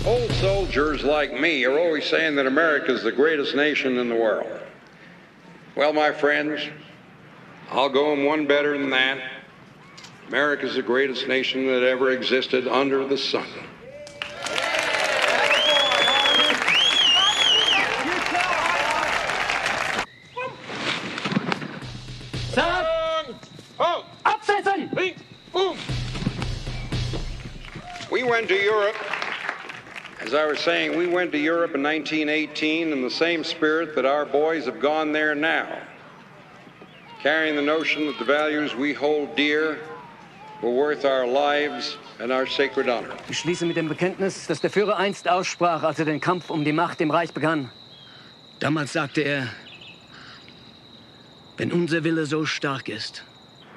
Old soldiers like me are always saying that America is the greatest nation in the world. Well, my friends, I'll go one better than that. America is the greatest nation that ever existed under the sun. We went to Europe. As I was saying, we went to Europe in 1918 in the same spirit that our boys have gone there now, carrying the notion that the values we hold dear were worth our lives and our sacred honor. Ich schließe mit dem Bekenntnis, das der Führer einst aussprach, als den Kampf die Macht im Reich begann. Damals sagte wenn unser Wille so stark ist.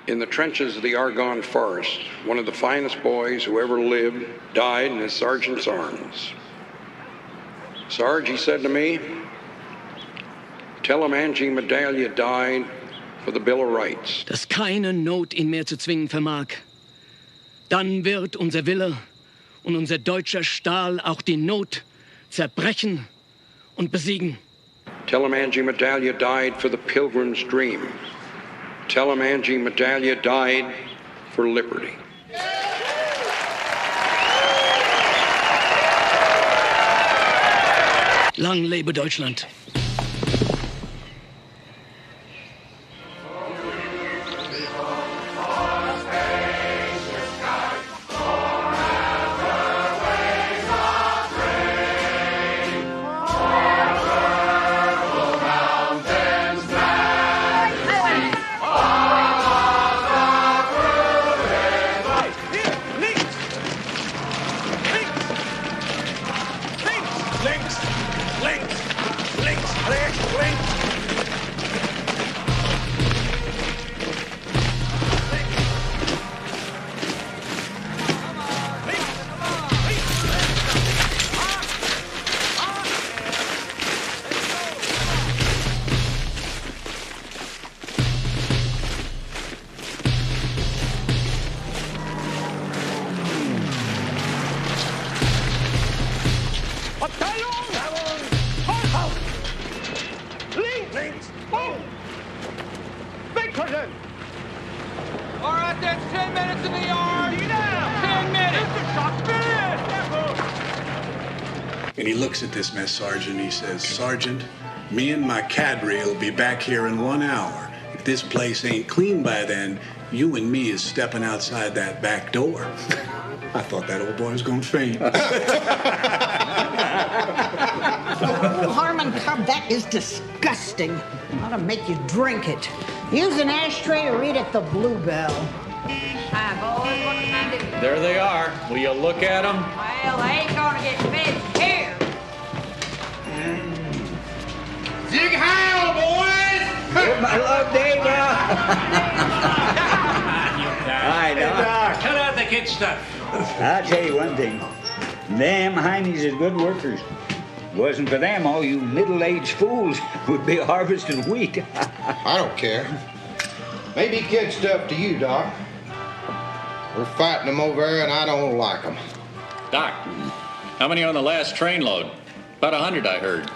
In the trenches of the Argonne Forest, one of the finest boys who ever lived died in his sergeant's arms. Sarge, he said to me, tell him Angie Medalia died for the Bill of Rights. Dass keine Not ihn mehr zu zwingen vermag. Dann wird unser Wille und unser deutscher Stahl auch die Not zerbrechen und besiegen. Tell him Angie Medalia died for the Pilgrim's Dream. Tell him Angie Medalia died for liberty. Lang lebe Deutschland. All right, that's 10 minutes in the yard. 10 minutes. And he looks at this mess sergeant. He says, Sergeant, me and my cadre will be back here in 1 hour. If this place ain't clean by then, you and me is stepping outside that back door. I thought that old boy was going to faint. Oh, Harmon Cub, that is disgusting. Ought to make you drink it. Use an ashtray or eat at the Bluebell. Hi, boys. What can I do? There they are. Will you look at them? Well, they ain't gonna get fed here. Zig Heil, boys! My love, Dave. Hi, Doc. Cut out the kid stuff. I'll tell you one thing. Them Heinies are good workers. Wasn't for them, all you middle-aged fools would be harvesting wheat. I don't care. Maybe kid stuff to you, Doc. We're fighting them over there, and I don't like them. Doc, how many on the last train load? About 100, I heard.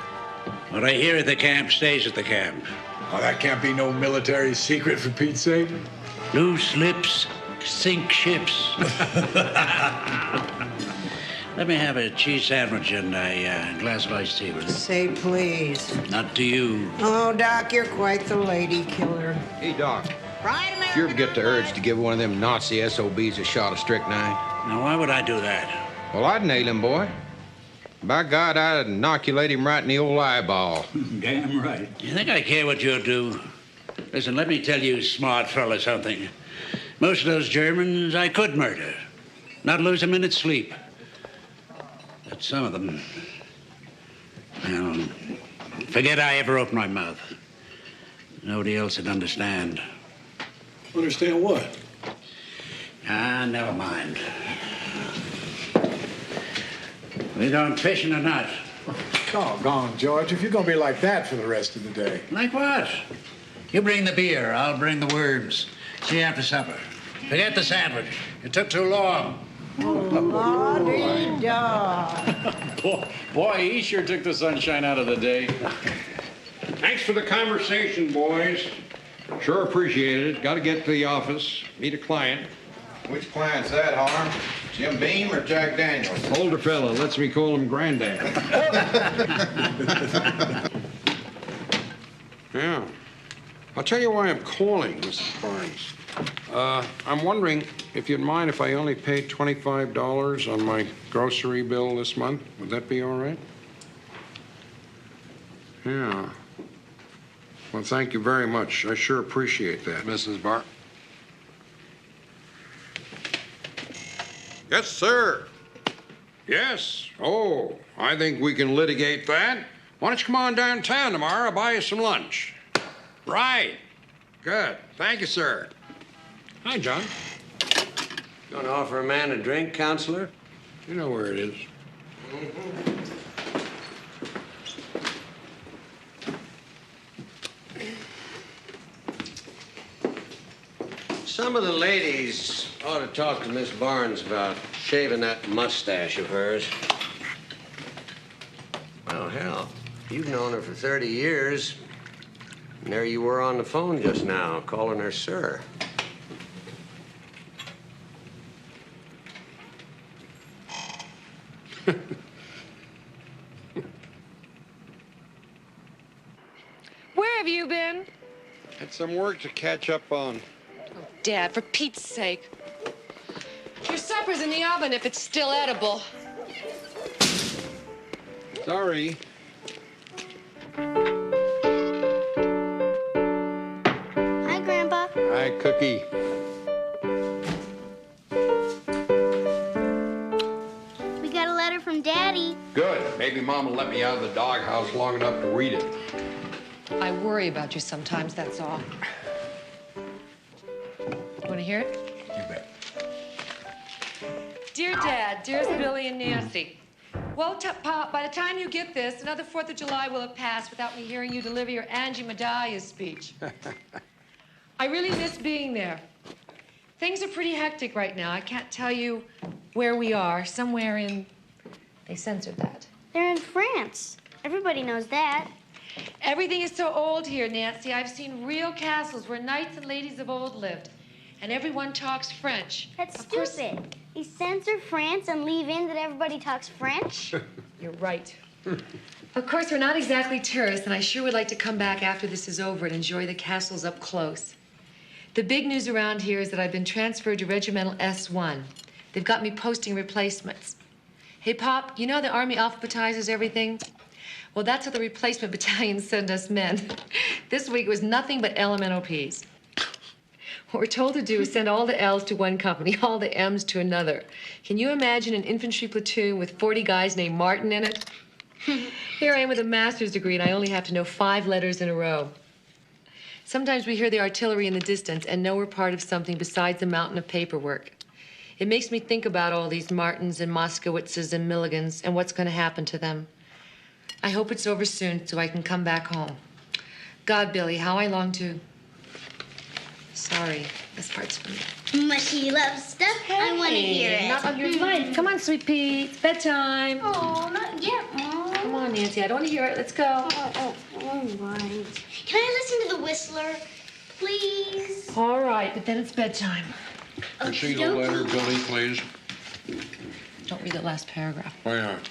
What I hear at the camp stays at the camp. Oh, that can't be no military secret, for Pete's sake. Loose lips sink ships. Let me have a cheese sandwich and a glass of iced tea, will you? Say please. Not to you. Oh, Doc, you're quite the lady killer. Hey, Doc. Right, If you ever get the urge to give one of them Nazi SOBs a shot of strychnine? Now, why would I do that? Well, I'd nail him, boy. By God, I'd inoculate him right in the old eyeball. Damn right. You think I care what you do? Listen, let me tell you, smart fella, something. Most of those Germans I could murder. Not lose a minute's sleep. But some of them, well, forget I ever opened my mouth. Nobody else would understand. Understand what? Ah, never mind. We going fishing or not? Doggone, George, if you're going to be like that for the rest of the day. Like what? You bring the beer, I'll bring the worms. See you after supper. Forget the sandwich. It took too long. La-dee-da. Boy, he sure took the sunshine out of the day. Thanks for the conversation, boys. Sure appreciated it. Got to get to the office, meet a client. Which client's that, Harm? Jim Beam or Jack Daniels? Older fella lets me call him Granddad. Yeah. I'll tell you why I'm calling, Mrs. Barnes. I'm wondering if you'd mind if I only paid $25 on my grocery bill this month. Would that be all right? Yeah. Well, thank you very much. I sure appreciate that, Mrs. Barnes. Yes, sir. Yes. Oh, I think we can litigate that. Why don't you come on downtown tomorrow? I'll buy you some lunch. Right. Good. Thank you, sir. Hi, John. Going to offer a man a drink, counselor? You know where it is. Some of the ladies ought to talk to Miss Barnes about shaving that mustache of hers. Well, hell, you've known her for 30 years. And there you were on the phone just now, calling her sir. Where have you been? Had some work to catch up on. Oh, Dad, for Pete's sake. Your supper's in the oven if it's still edible. Sorry. Hi, Grandpa. Hi, Cookie. We got a letter from Daddy. Good. Maybe Mom will let me out of the doghouse long enough to read it. I worry about you sometimes, that's all. Want to hear it? You bet. Dear Dad, dearest Billy and Nancy. Well, Pop, by the time you get this, another 4th of July will have passed without me hearing you deliver your Angie Medallia speech. I really miss being there. Things are pretty hectic right now. I can't tell you where we are. Somewhere in... They censored that. They're in France. Everybody knows that. Everything is so old here, Nancy. I've seen real castles where knights and ladies of old lived. And everyone talks French. That's stupid. You censor France and leave in that everybody talks French? You're right. Of course, we're not exactly tourists, and I sure would like to come back after this is over and enjoy the castles up close. The big news around here is that I've been transferred to Regimental S1. They've got me posting replacements. Hey, Pop, you know the Army alphabetizes everything? Well, that's how the replacement battalions send us men. This week was nothing but elemental P's. What we're told to do is send all the L's to one company, all the M's to another. Can you imagine an infantry platoon with 40 guys named Martin in it? Here I am with a master's degree, and I only have to know 5 letters in a row. Sometimes we hear the artillery in the distance and know we're part of something besides a mountain of paperwork. It makes me think about all these Martins and Moskowitzes and Milligans and what's going to happen to them. I hope it's over soon so I can come back home. God, Billy, how I long to... Sorry, this part's for me. Mushy love stuff. I want to hear it. Not on your life. Come on, sweet pea. It's bedtime. Oh, not yet, Mom. Come on, Nancy. I don't want to hear it. Let's go. All right. Can I listen to the Whistler, please? All right, but then it's bedtime. See the letter, Billy, please. Don't read the last paragraph. Why not?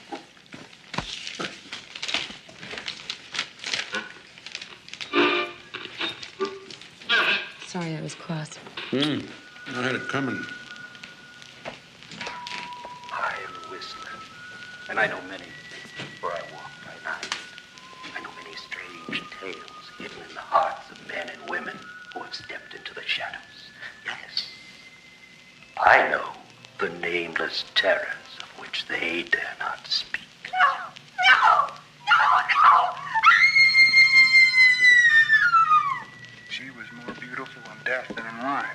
Sorry, I was cross. I had it coming. I am a whistler, and I know many things, for I walk by night. I know many strange tales hidden in the hearts of men and women who have stepped into the shadows. Yes, I know the nameless terrors of which they dare not speak. No! She was more beautiful in death than in life.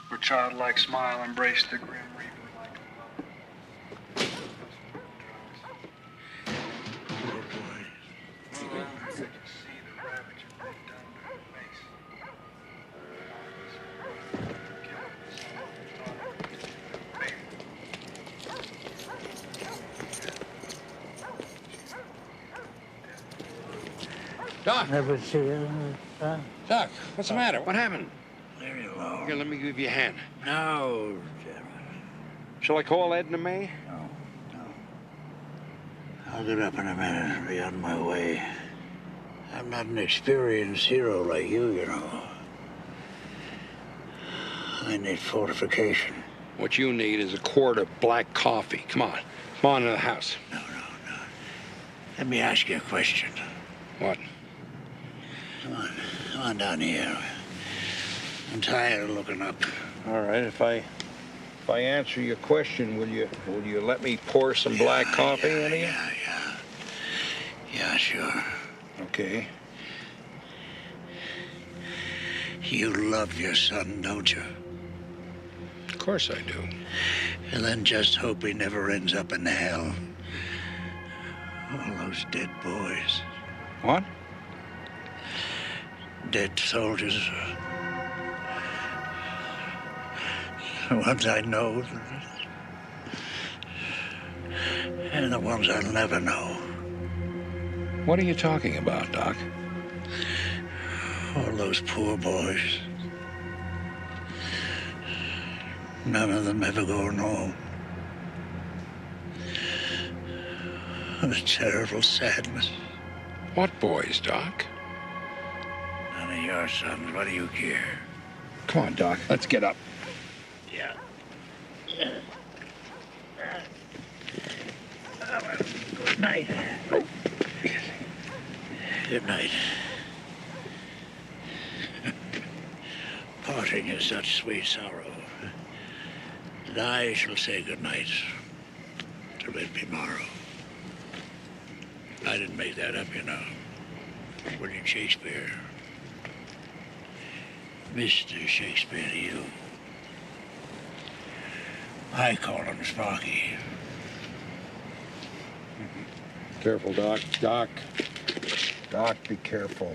Her childlike smile embraced the grim reaper like a mother. Oh, boy. I could just see the ravage it had done to her face. Doc. Never see it. Doc, what's the matter? What happened? Very low. Here, let me give you a hand. No, Shall I call Edna May? I'll get up in a minute and be on my way. I'm not an experienced hero like you know. I need fortification. What you need is a quart of black coffee. Come on. Come on to the house. No. Let me ask you a question. What? Come on down here. I'm tired of looking up. All right, if I answer your question, will you let me pour some black coffee into you? Yeah, sure. Okay. You love your son, don't you? Of course I do. And then just hope he never ends up in hell. All those dead boys. What? Dead soldiers. The ones I know. And the ones I'll never know. What are you talking about, Doc? All those poor boys. None of them ever going home. The terrible sadness. What boys, Doc? None of your sons. What do you care? Come on, Doc. Let's get up. Yeah. Good night. Good night. Parting is such sweet sorrow. And I shall say good night till it be morrow. I didn't make that up, you know. William Shakespeare. Mr. Shakespeare to you. I call him Sparky. Careful, Doc. Doc, be careful.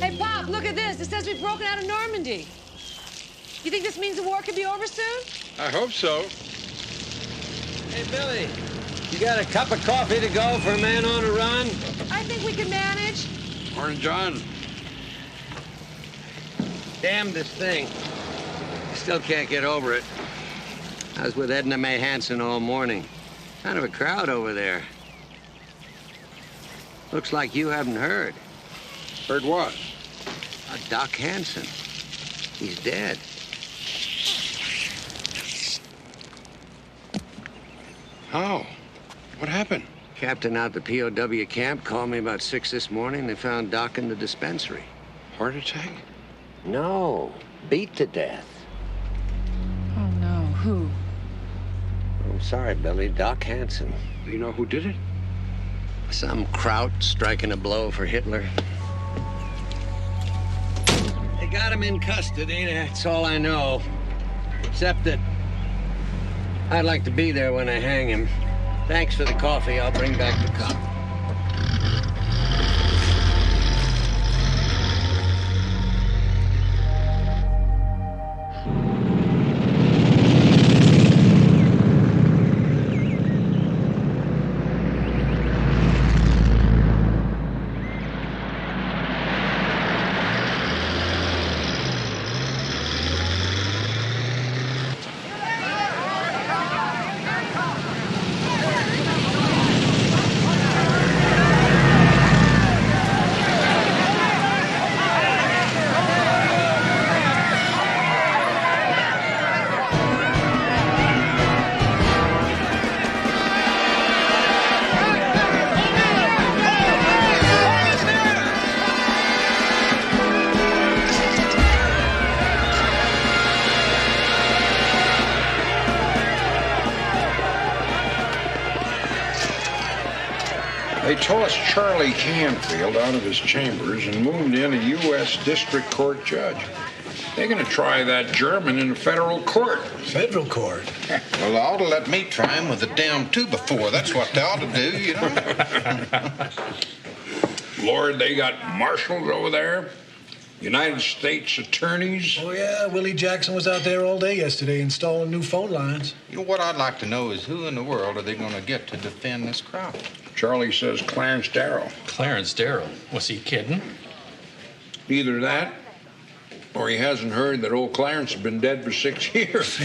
Hey, Pop, look at this. It says we've broken out of Normandy. You think this means the war could be over soon? I hope so. Hey, Billy, you got a cup of coffee to go for a man on a run? I think we can manage. Morning, John. Damn this thing. I still can't get over it. I was with Edna May Hansen all morning. Kind of a crowd over there. Looks like you haven't heard. Heard what? Doc Hansen. He's dead. How? What happened? Captain out the POW camp called me about 6 this morning. They found Doc in the dispensary. Heart attack? No. Beat to death. Oh, no. Who? I'm sorry, Billy. Doc Hansen. Do you know who did it? Some kraut striking a blow for Hitler. They got him in custody. That's all I know. Except that I'd like to be there when I hang him. Thanks for the coffee. I'll bring back the cup. They tossed Charlie Canfield out of his chambers and moved in a U.S. District Court judge. They're going to try that German in a federal court. Federal court? Well, they ought to let me try him with a damn 2x4. That's what they ought to do, you know? Lord, they got marshals over there. United States attorneys? Oh, yeah, Willie Jackson was out there all day yesterday installing new phone lines. You know, what I'd like to know is who in the world are they going to get to defend this crowd? Charlie says Clarence Darrow. Clarence Darrow? Was he kidding? Either that, or he hasn't heard that old Clarence has been dead for 6 years.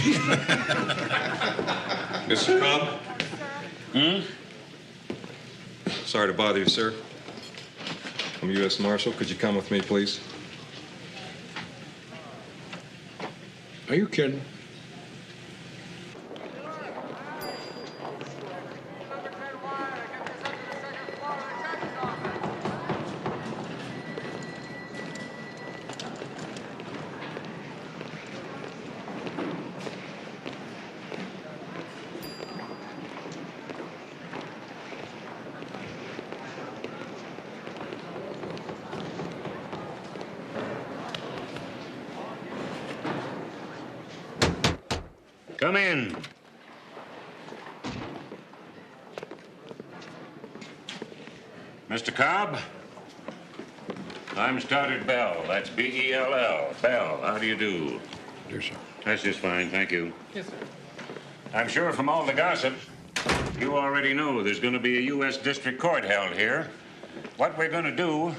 Mr. Cobb? Sorry to bother you, sir. I'm U.S. Marshal. Could you come with me, please? Are you kidding? Come in. Mr. Cobb? I'm Stoddard Bell. That's B-E-L-L. Bell, how do you do? Yes, sir. That's just fine, thank you. Yes, sir. I'm sure from all the gossip, you already know there's going to be a U.S. District Court held here. What we're going to do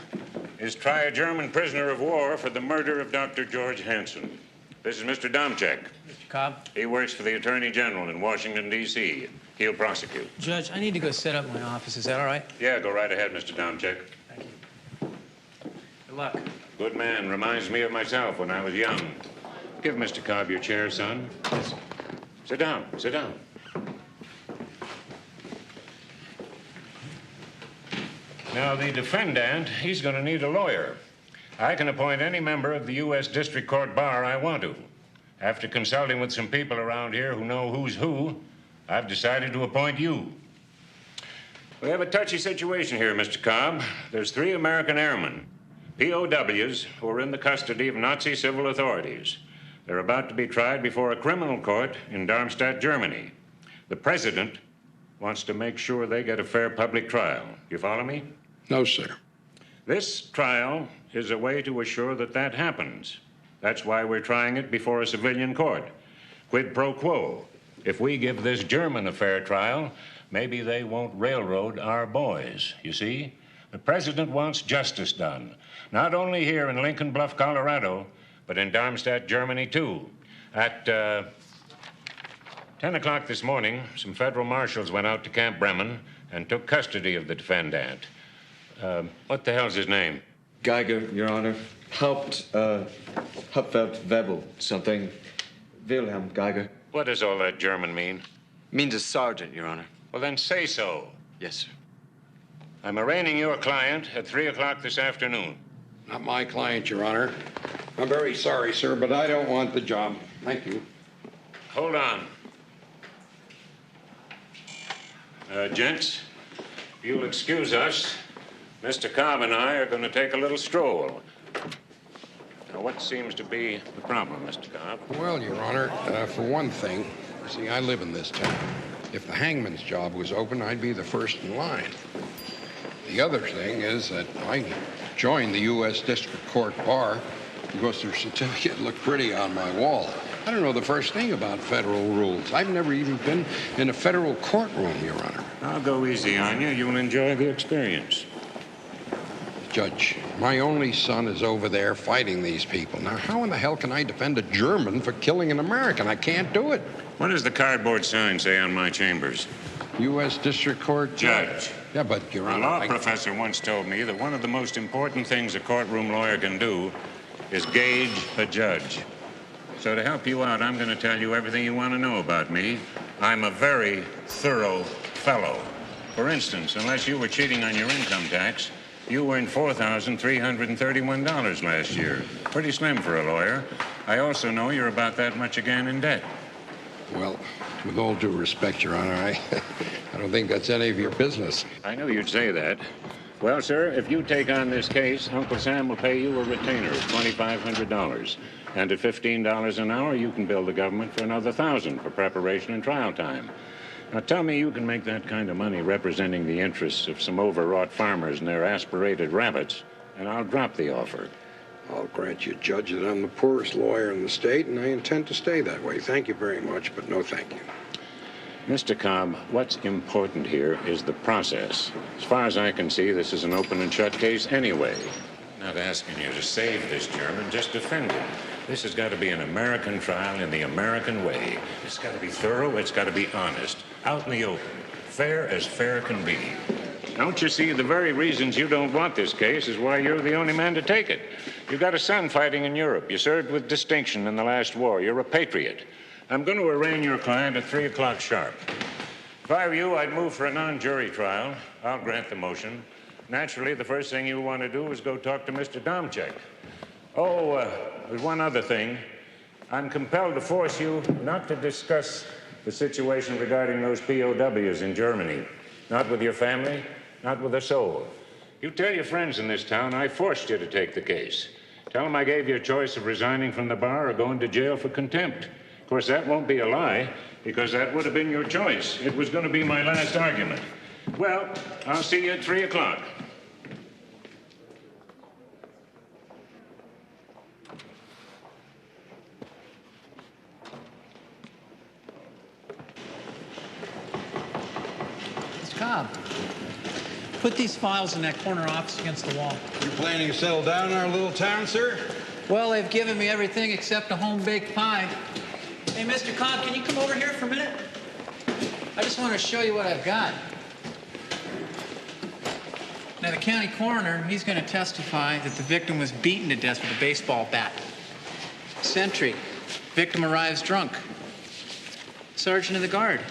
is try a German prisoner of war for the murder of Dr. George Hansen. This is Mr. Domchek. Mr. Cobb? He works for the Attorney General in Washington, D.C. He'll prosecute. Judge, I need to go set up my office. Is that all right? Yeah, go right ahead, Mr. Domchek. Thank you. Good luck. Good man. Reminds me of myself when I was young. Give Mr. Cobb your chair, son. Yes, sir. Sit down. Sit down. Now, the defendant, he's going to need a lawyer. I can appoint any member of the U.S. District Court bar I want to. After consulting with some people around here who know who's who, I've decided to appoint you. We have a touchy situation here, Mr. Cobb. There's 3 American airmen, POWs, who are in the custody of Nazi civil authorities. They're about to be tried before a criminal court in Darmstadt, Germany. The president wants to make sure they get a fair public trial. You follow me? No, sir. This trial is a way to assure that that happens. That's why we're trying it before a civilian court. Quid pro quo. If we give this German a fair trial, maybe they won't railroad our boys, you see? The president wants justice done, not only here in Lincoln Bluff, Colorado, but in Darmstadt, Germany, too. At 10 o'clock this morning, some federal marshals went out to Camp Bremen and took custody of the defendant. What the hell's his name? Geiger, Your Honor. Hauptfeldwebel, something. Wilhelm Geiger. What does all that German mean? Means a sergeant, Your Honor. Well, then say so. Yes, sir. I'm arraigning your client at 3 o'clock this afternoon. Not my client, Your Honor. I'm very sorry, sir, but I don't want the job. Thank you. Hold on. Gents, if you'll excuse us, Mr. Cobb and I are going to take a little stroll. Now, what seems to be the problem, Mr. Cobb? Well, Your Honor, for one thing, see, I live in this town. If the hangman's job was open, I'd be the first in line. The other thing is that I joined the U.S. District Court bar because their certificate looked pretty on my wall. I don't know the first thing about federal rules. I've never even been in a federal courtroom, Your Honor. I'll go easy on you. You'll enjoy the experience. Judge, my only son is over there fighting these people. Now, how in the hell can I defend a German for killing an American? I can't do it. What does the cardboard sign say on my chambers? U.S. District Court Judge. Yeah, but, Your Honor, A law professor once told me that one of the most important things a courtroom lawyer can do is gauge a judge. So to help you out, I'm going to tell you everything you want to know about me. I'm a very thorough fellow. For instance, unless you were cheating on your income tax, you earned $4,331 last year. Pretty slim for a lawyer. I also know you're about that much again in debt. Well, with all due respect, Your Honor, I don't think that's any of your business. I knew you'd say that. Well, sir, if you take on this case, Uncle Sam will pay you a retainer of $2,500. And at $15 an hour, you can bill the government for another $1,000 for preparation and trial time. Now, tell me you can make that kind of money representing the interests of some overwrought farmers and their aspirated rabbits, and I'll drop the offer. I'll grant you, Judge, that I'm the poorest lawyer in the state, and I intend to stay that way. Thank you very much, but no thank you. Mr. Cobb, what's important here is the process. As far as I can see, this is an open and shut case anyway. Not asking you to save this German, just defend him. This has got to be an American trial in the American way. It's got to be thorough, it's got to be honest, out in the open, fair as fair can be. Don't you see, the very reasons you don't want this case is why you're the only man to take it. You've got a son fighting in Europe. You served with distinction in the last war. You're a patriot. I'm going to arraign your client at 3 o'clock sharp. If I were you, I'd move for a non-jury trial. I'll grant the motion. Naturally, the first thing you'll want to do is go talk to Mr. Domchek. Oh, there's one other thing. I'm compelled to force you not to discuss the situation regarding those POWs in Germany. Not with your family, not with a soul. You tell your friends in this town I forced you to take the case. Tell them I gave you a choice of resigning from the bar or going to jail for contempt. Of course, that won't be a lie, because that would have been your choice. It was going to be my last argument. Well, I'll see you at 3 o'clock. Cobb, put these files in that corner office against the wall. You planning to settle down in our little town, sir? Well, they've given me everything except a home-baked pie. Hey, Mr. Cobb, can you come over here for a minute? I just want to show you what I've got. Now, the county coroner, he's going to testify that the victim was beaten to death with a baseball bat. Sentry, victim arrives drunk. Sergeant of the guard,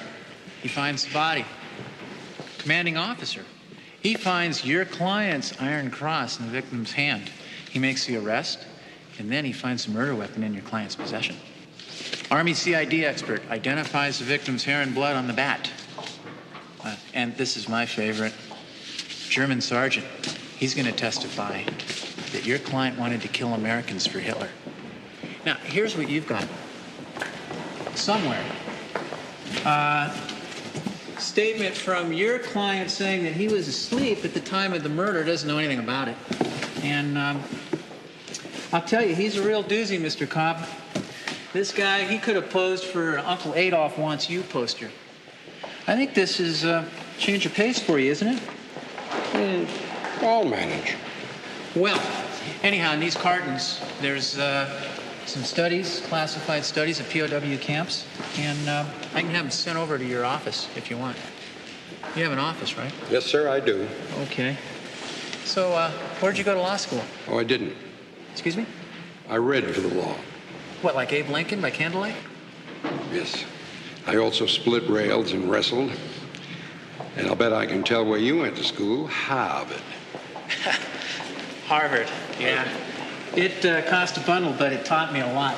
he finds the body. Commanding officer, he finds your client's iron cross in the victim's hand. He makes the arrest, and then he finds the murder weapon in your client's possession. Army CID expert identifies the victim's hair and blood on the bat. And this is my favorite. German sergeant, he's going to testify that your client wanted to kill Americans for Hitler. Now, here's what you've got. Somewhere. Statement from your client saying that he was asleep at the time of the murder, doesn't know anything about it. And I'll tell you, he's a real doozy, Mr. Cobb. This guy, he could have posed for Uncle Adolf Wants You poster. I think this is a change of pace for you, isn't it? I'll manage. Well, anyhow, in these cartons, there's some studies, classified studies of POW camps, and I can have them sent over to your office if you want. You have an office, right? Yes, sir, I do. Okay. So, where'd you go to law school? Oh, I didn't. Excuse me? I read for the law. What, like Abe Lincoln by candlelight? Yes. I also split rails and wrestled. And I'll bet I can tell where you went to school. Harvard. Harvard, yeah. It cost a bundle, but it taught me a lot.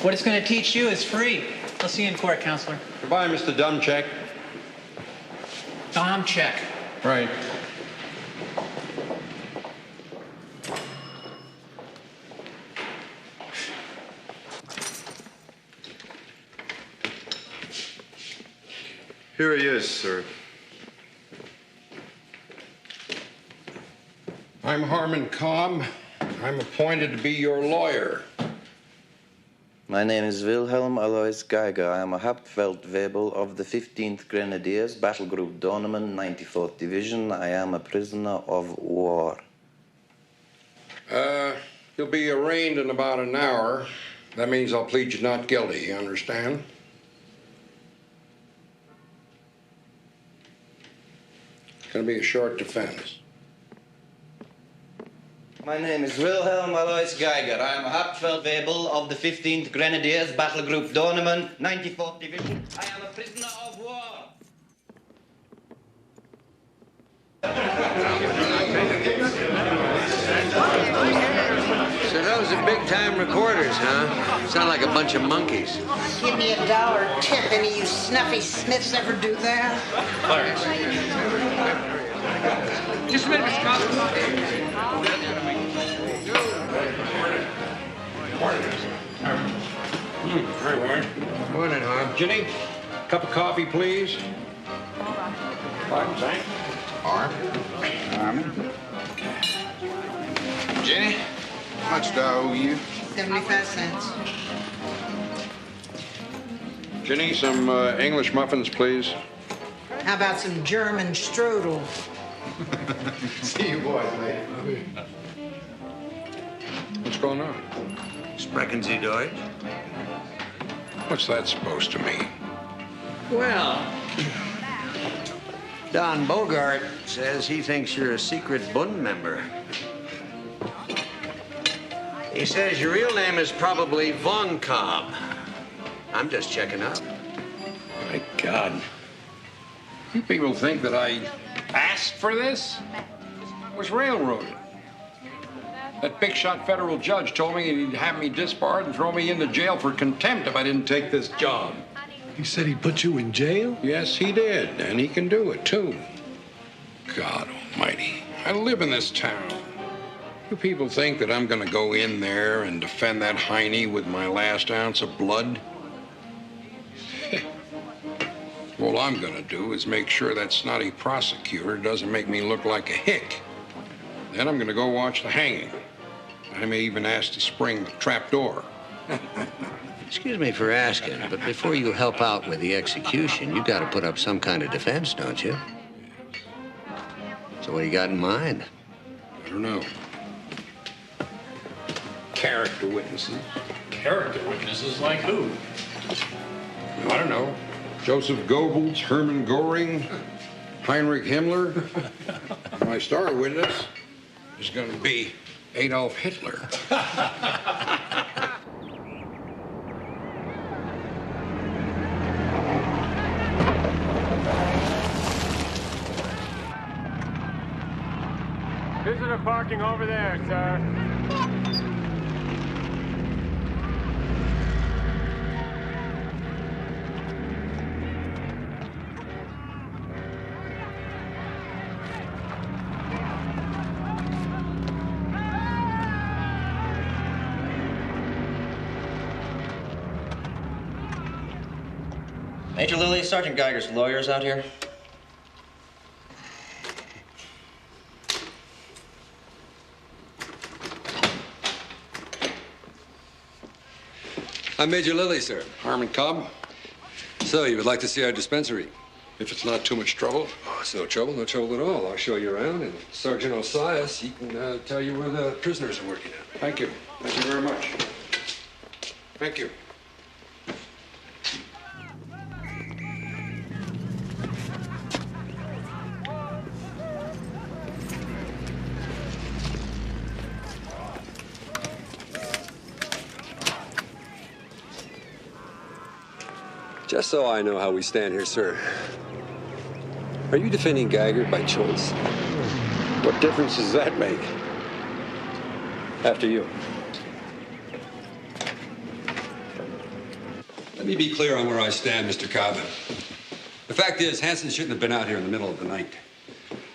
What it's going to teach you is free. I'll see you in court, counselor. Goodbye, Mr. Domchek. Domchek. Right. Here he is, sir. I'm Harmon Cobb. I'm appointed to be your lawyer. My name is Wilhelm Alois Geiger. I am a Hauptfeldwebel of the 15th Grenadiers, Battle Group Dornemann, 94th Division. I am a prisoner of war. You'll be arraigned in about an hour. That means I'll plead you not guilty, you understand? It's gonna be a short defense. My name is Wilhelm Alois Geiger. I am a Hauptfeldwebel of the 15th Grenadiers, Battle Group Dornemann, 94th Division. I am a prisoner of war. So those are big-time recorders, huh? Sound like a bunch of monkeys. Give me $1 tip. Any of you snuffy Smiths ever do that? Just a minute, Mr. Cobb. Very well. Morning, Harm. Ginny, cup of coffee, please. Pardon, thanks. Harmon. Jenny, How much do I owe you? 75 cents. Ginny, some English muffins, please. How about some German strudel? See you boys later. What's going on? Sprechen Sie Deutsch? What's that supposed to mean? Well, Don Bogart says he thinks you're a secret Bund member. He says your real name is probably Von Cobb. I'm just checking up. My God. You people think that I asked for this? I was railroaded. That big shot federal judge told me he'd have me disbarred and throw me into jail for contempt if I didn't take this job. He said he put you in jail? Yes, he did, and he can do it, too. God almighty, I live in this town. You people think that I'm gonna go in there and defend that Heine with my last ounce of blood? All I'm gonna do is make sure that snotty prosecutor doesn't make me look like a hick. Then I'm gonna go watch the hanging. I may even ask to spring the trap door. Excuse me for asking, but before you help out with the execution, you got to put up some kind of defense, don't you? So what do you got in mind? I don't know. Character witnesses. Character witnesses like who? I don't know. Joseph Goebbels, Hermann Goring, Heinrich Himmler. My star witness is going to be Adolf Hitler. Visitor parking over there, sir. Major Lilly, Sergeant Geiger's lawyers out here. I'm Major Lilly, sir. Harmon Cobb. So, you would like to see our dispensary? If it's not too much trouble. Oh, it's no trouble at all. I'll show you around, and Sergeant Osias, he can tell you where the prisoners are working at. Thank you. Thank you very much. Thank you. Just so I know how we stand here, sir. Are you defending Geiger by choice? What difference does that make? After you. Let me be clear on where I stand, Mr. Cobb. The fact is, Hansen shouldn't have been out here in the middle of the night.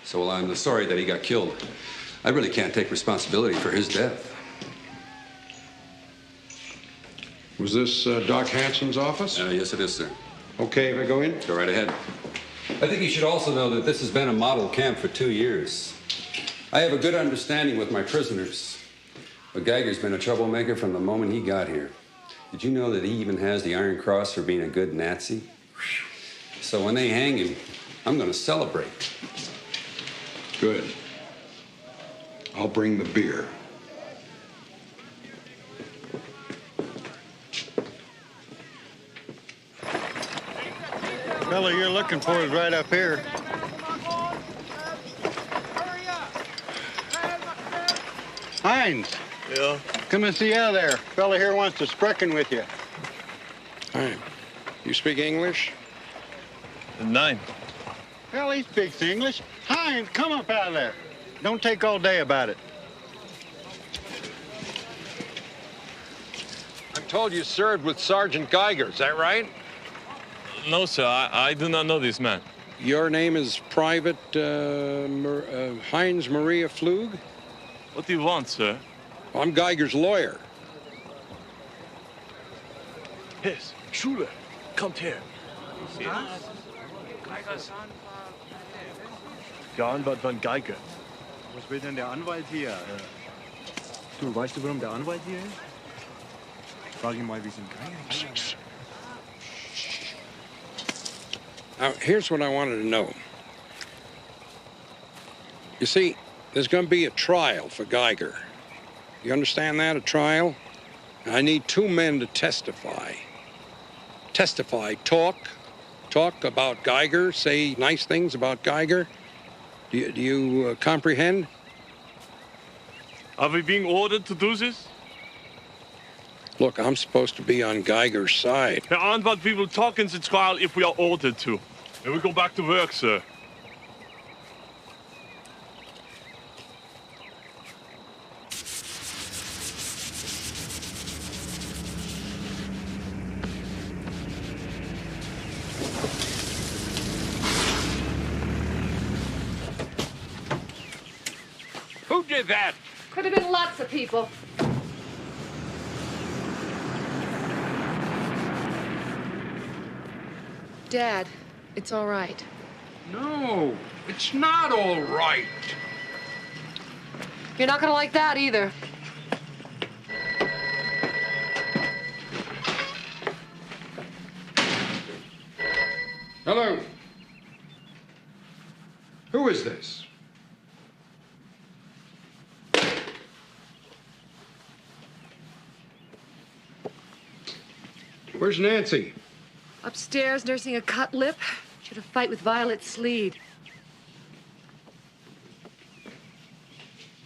So while I'm sorry that he got killed, I really can't take responsibility for his death. Was this Doc Hansen's office? Yes, it is, sir. Okay, if I go in? Go right ahead. I think you should also know that this has been a model camp for 2 years. I have a good understanding with my prisoners. But Geiger's been a troublemaker from the moment he got here. Did you know that he even has the Iron Cross for being a good Nazi? So when they hang him, I'm going to celebrate. Good. I'll bring the beer. The fellow you're looking for is right up here. Hines. Yeah? Come and see you out of there. Fellow here wants to sprechen with you. Hi. You speak English? Nein. Well, he speaks English. Hines, come up out of there. Don't take all day about it. I'm told you served with Sergeant Geiger. Is that right? No, sir. I do not know this man. Your name is Private Heinz Maria Flug? What do you want, sir? Well, I'm Geiger's lawyer. Yes, Schule. Kommt her. Der Anwalt von Geiger. Was will denn der Anwalt hier? Du, weißt du, warum der Anwalt hier ist? Ich frage ihn mal, wie es ihm geht. Now, here's what I wanted to know. You see, there's going to be a trial for Geiger. You understand that, a trial? I need 2 men to testify. Testify, talk about Geiger, say nice things about Geiger. Do you comprehend? Are we being ordered to do this? Look, I'm supposed to be on Geiger's side. Herr Anwalt, we will talk in the trial if we are ordered to. And we go back to work, sir. Who did that? Could have been lots of people. Dad, it's all right. No, it's not all right. You're not gonna like that either. Hello. Who is this? Where's Nancy? Upstairs, nursing a cut lip. Should have fight with Violet Sleed.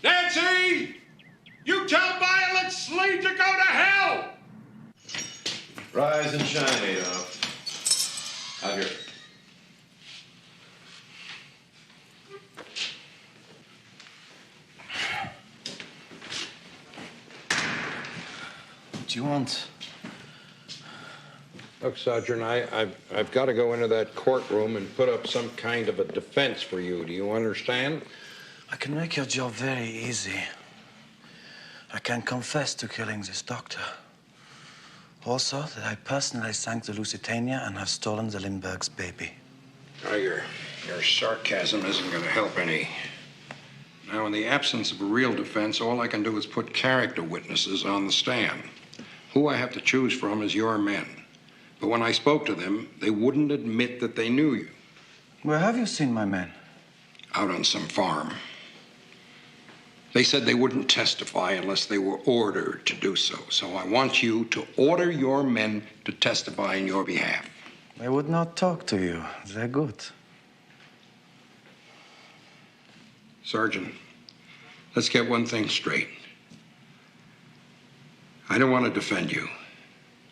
Nancy! You tell Violet Sleed to go to hell! Rise and shine, Adolf. Out here. What do you want? Look, Sergeant, I've got to go into that courtroom and put up some kind of a defense for you. Do you understand? I can make your job very easy. I can confess to killing this doctor. Also, that I personally sank the Lusitania and have stolen the Lindbergh's baby. Now, your sarcasm isn't going to help any. Now, in the absence of a real defense, all I can do is put character witnesses on the stand. Who I have to choose from is your men. But when I spoke to them, they wouldn't admit that they knew you. Where have you seen my men? Out on some farm. They said they wouldn't testify unless they were ordered to do so. So I want you to order your men to testify in your behalf. They would not talk to you. They're good. Sergeant, let's get one thing straight. I don't want to defend you.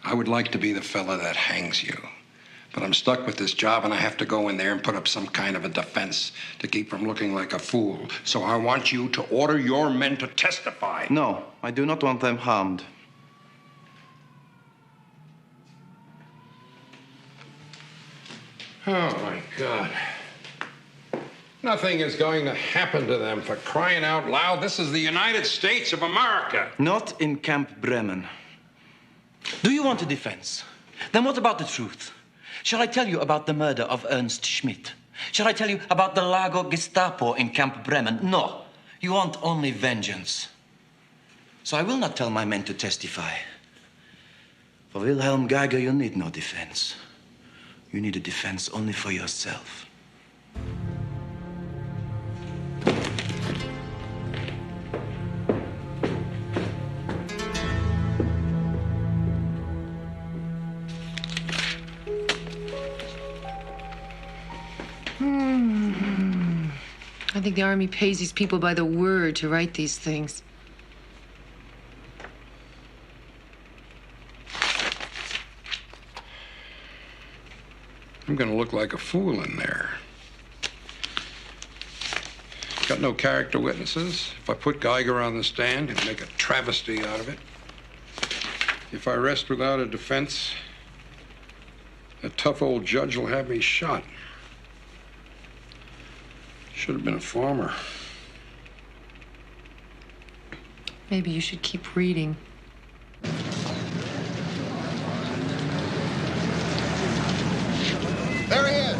I would like to be the fella that hangs you. But I'm stuck with this job, and I have to go in there and put up some kind of a defense to keep from looking like a fool. So I want you to order your men to testify. No, I do not want them harmed. Oh, my God. Nothing is going to happen to them, for crying out loud. This is the United States of America. Not in Camp Bremen. Do you want a defense? Then what about the truth? Shall I tell you about the murder of Ernst Schmidt? Shall I tell you about the Lago Gestapo in Camp Bremen? No. You want only vengeance. So I will not tell my men to testify. For Wilhelm Geiger, you need no defense. You need a defense only for yourself. I think the Army pays these people by the word to write these things. I'm going to look like a fool in there. Got no character witnesses. If I put Geiger on the stand, he'll make a travesty out of it. If I rest without a defense, a tough old judge will have me shot. Should have been a farmer. Maybe you should keep reading. There he is.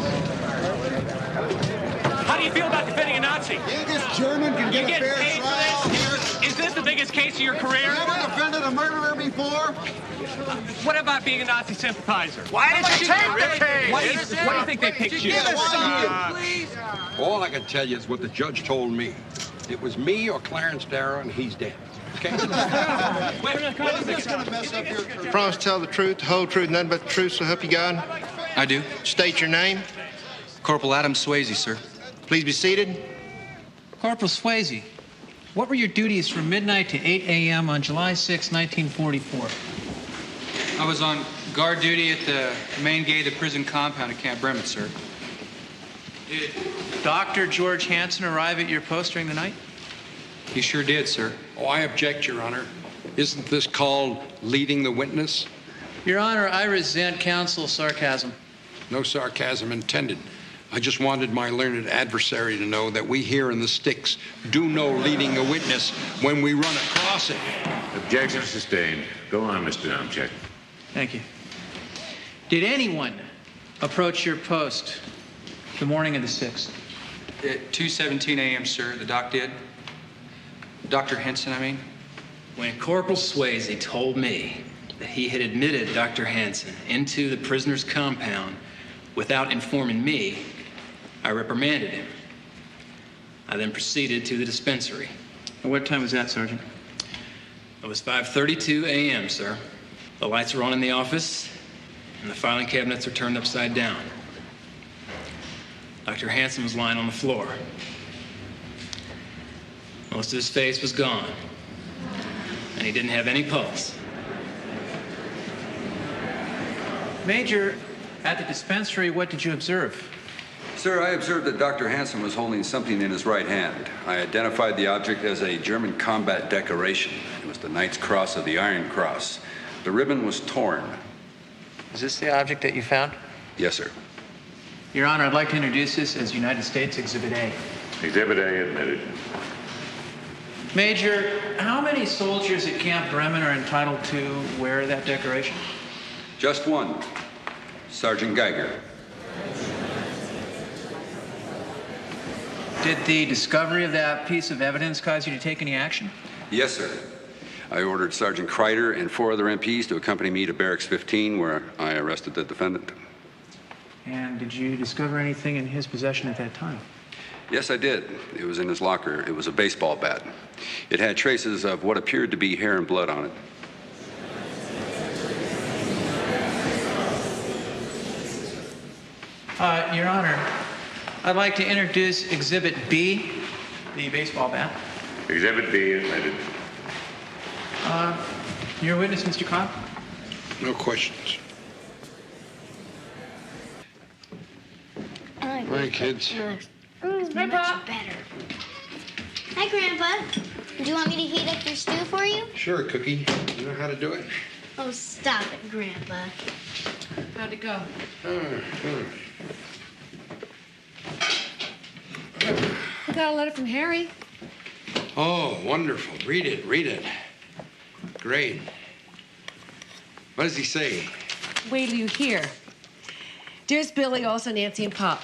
How do you feel about defending a Nazi? You, this German, can get a fair trial. Is this the biggest biggest case of your career? You ever defended a murderer before? What about being a Nazi sympathizer? Why did you take the case? What do you think they picked you? Give us something, please. All I can tell you is what the judge told me. It was me or Clarence Darrow, and he's dead. Okay? Promise to tell the truth, the whole truth, nothing but the truth, so help you God? I do. State your name. Corporal Adam Swayze, sir. Please be seated. Corporal Swayze, what were your duties from midnight to 8 a.m. on July 6, 1944? I was on guard duty at the main gate of the prison compound at Camp Bremen, sir. Did Dr. George Hansen arrive at your post during the night? He sure did, sir. Oh, I object, Your Honor. Isn't this called leading the witness? Your Honor, I resent counsel's sarcasm. No sarcasm intended. I just wanted my learned adversary to know that we here in the sticks do know leading a witness when we run across it. Objection sustained. Go on, Mr. Domchek. Thank you. Did anyone approach your post the morning of the 6th? At 2:17 a.m., sir, the doc did. Dr. Henson, I mean. When Corporal Swayze told me that he had admitted Dr. Hansen into the prisoner's compound without informing me, I reprimanded him. I then proceeded to the dispensary. At what time was that, Sergeant? It was 5:32 a.m., sir. The lights were on in the office, and the filing cabinets were turned upside down. Dr. Hansen was lying on the floor. Most of his face was gone, and he didn't have any pulse. Major, at the dispensary, what did you observe? Sir, I observed that Dr. Hansen was holding something in his right hand. I identified the object as a German combat decoration. It was the Knight's Cross of the Iron Cross. The ribbon was torn. Is this the object that you found? Yes, sir. Your Honor, I'd like to introduce this as United States Exhibit A. Exhibit A admitted. Major, how many soldiers at Camp Bremen are entitled to wear that decoration? Just one. Sergeant Geiger. Did the discovery of that piece of evidence cause you to take any action? Yes, sir. I ordered Sergeant Kreider and 4 other MPs to accompany me to Barracks 15, where I arrested the defendant. And did you discover anything in his possession at that time? Yes, I did. It was in his locker. It was a baseball bat. It had traces of what appeared to be hair and blood on it. Your Honor, I'd like to introduce Exhibit B, the baseball bat. Exhibit B admitted. Your witness, Mr. Cobb? No questions. Hi, kids. Hi, Pop. Better. Hi, Grandpa. Do you want me to heat up your stew for you? Sure, Cookie. You know how to do it? Oh, stop it, Grandpa. How'd it go? I got a letter from Harry. Oh, wonderful. Read it, read it. Great. What does he say? Wait till you hear. Dearest Billy, also Nancy and Pop,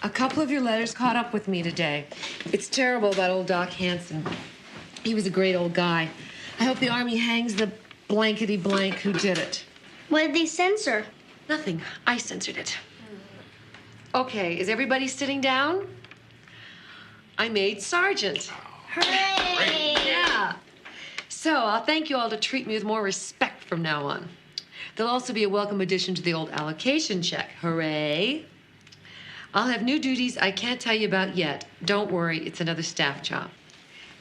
a couple of your letters caught up with me today. It's terrible about old Doc Hansen. He was a great old guy. I hope the Army hangs the blankety blank who did it. What did they censor? Nothing. I censored it. Okay, is everybody sitting down? I made Sargent. Hooray! Yeah. So I'll thank you all to treat me with more respect from now on. There'll also be a welcome addition to the old allocation check. Hooray. I'll have new duties I can't tell you about yet. Don't worry, it's another staff job.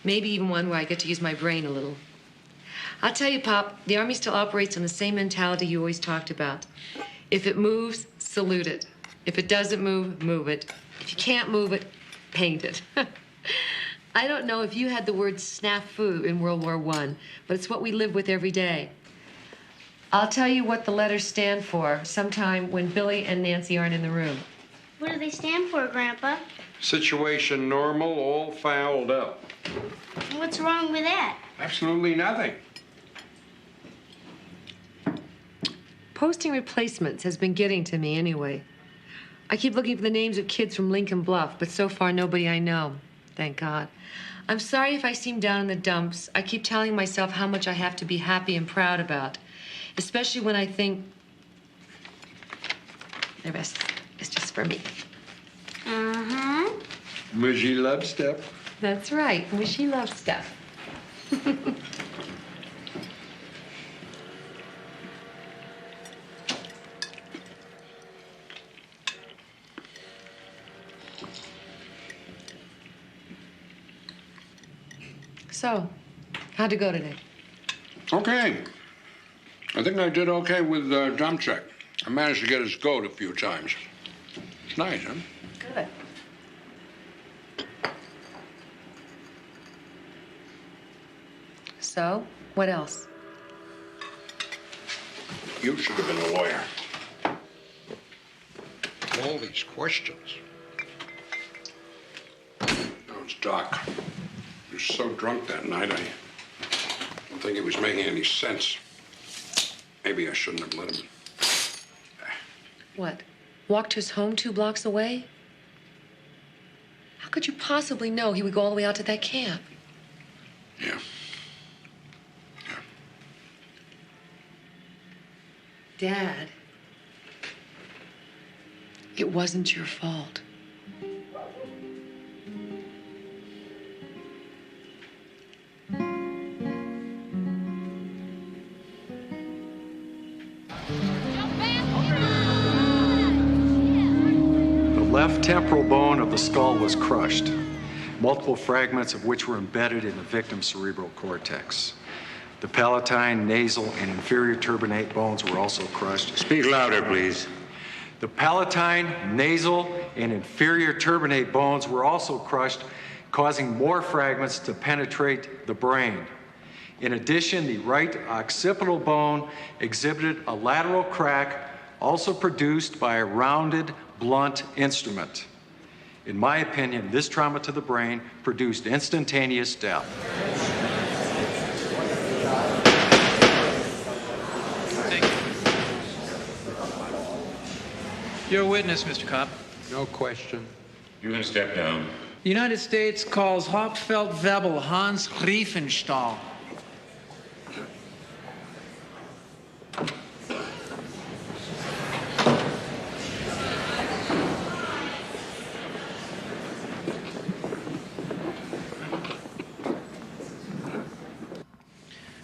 Maybe even one where I get to use my brain a little. I'll tell you, Pop, the Army still operates on the same mentality you always talked about. If it moves, salute it. If it doesn't move, move it. If you can't move it, paint it. I don't know if you had the word snafu in World War I, but it's what we live with every day. I'll tell you what the letters stand for sometime when Billy and Nancy aren't in the room. What do they stand for, Grandpa? Situation normal, all fouled up. What's wrong with that? Absolutely nothing. Posting replacements has been getting to me anyway. I keep looking for the names of kids from Lincoln Bluff, but so far nobody I know. Thank God. I'm sorry if I seem down in the dumps. I keep telling myself how much I have to be happy and proud about, especially when I think the rest is just for me. Uh-huh. Mushy love stuff. That's right. Mushy love stuff. So, how'd it go today? Okay. I think I did okay with Domchek. I managed to get his goat a few times. It's nice, huh? Good. So, what else? You should have been a lawyer. All these questions. That was Doc. He was so drunk that night, I don't think he was making any sense. Maybe I shouldn't have let him. What? Walked to his home 2 blocks away? How could you possibly know he would go all the way out to that camp? Yeah. Dad, it wasn't your fault. The left temporal bone of the skull was crushed, multiple fragments of which were embedded in the victim's cerebral cortex. The palatine, nasal, and inferior turbinate bones were also crushed. Speak louder, please. The palatine, nasal, and inferior turbinate bones were also crushed, causing more fragments to penetrate the brain. In addition, the right occipital bone exhibited a lateral crack, also produced by a rounded, blunt instrument. In my opinion, this trauma to the brain produced instantaneous death. You're a witness, Mr. Kopp. No question. You can step down. The United States calls Hauptfeldwebel Hans Riefenstahl.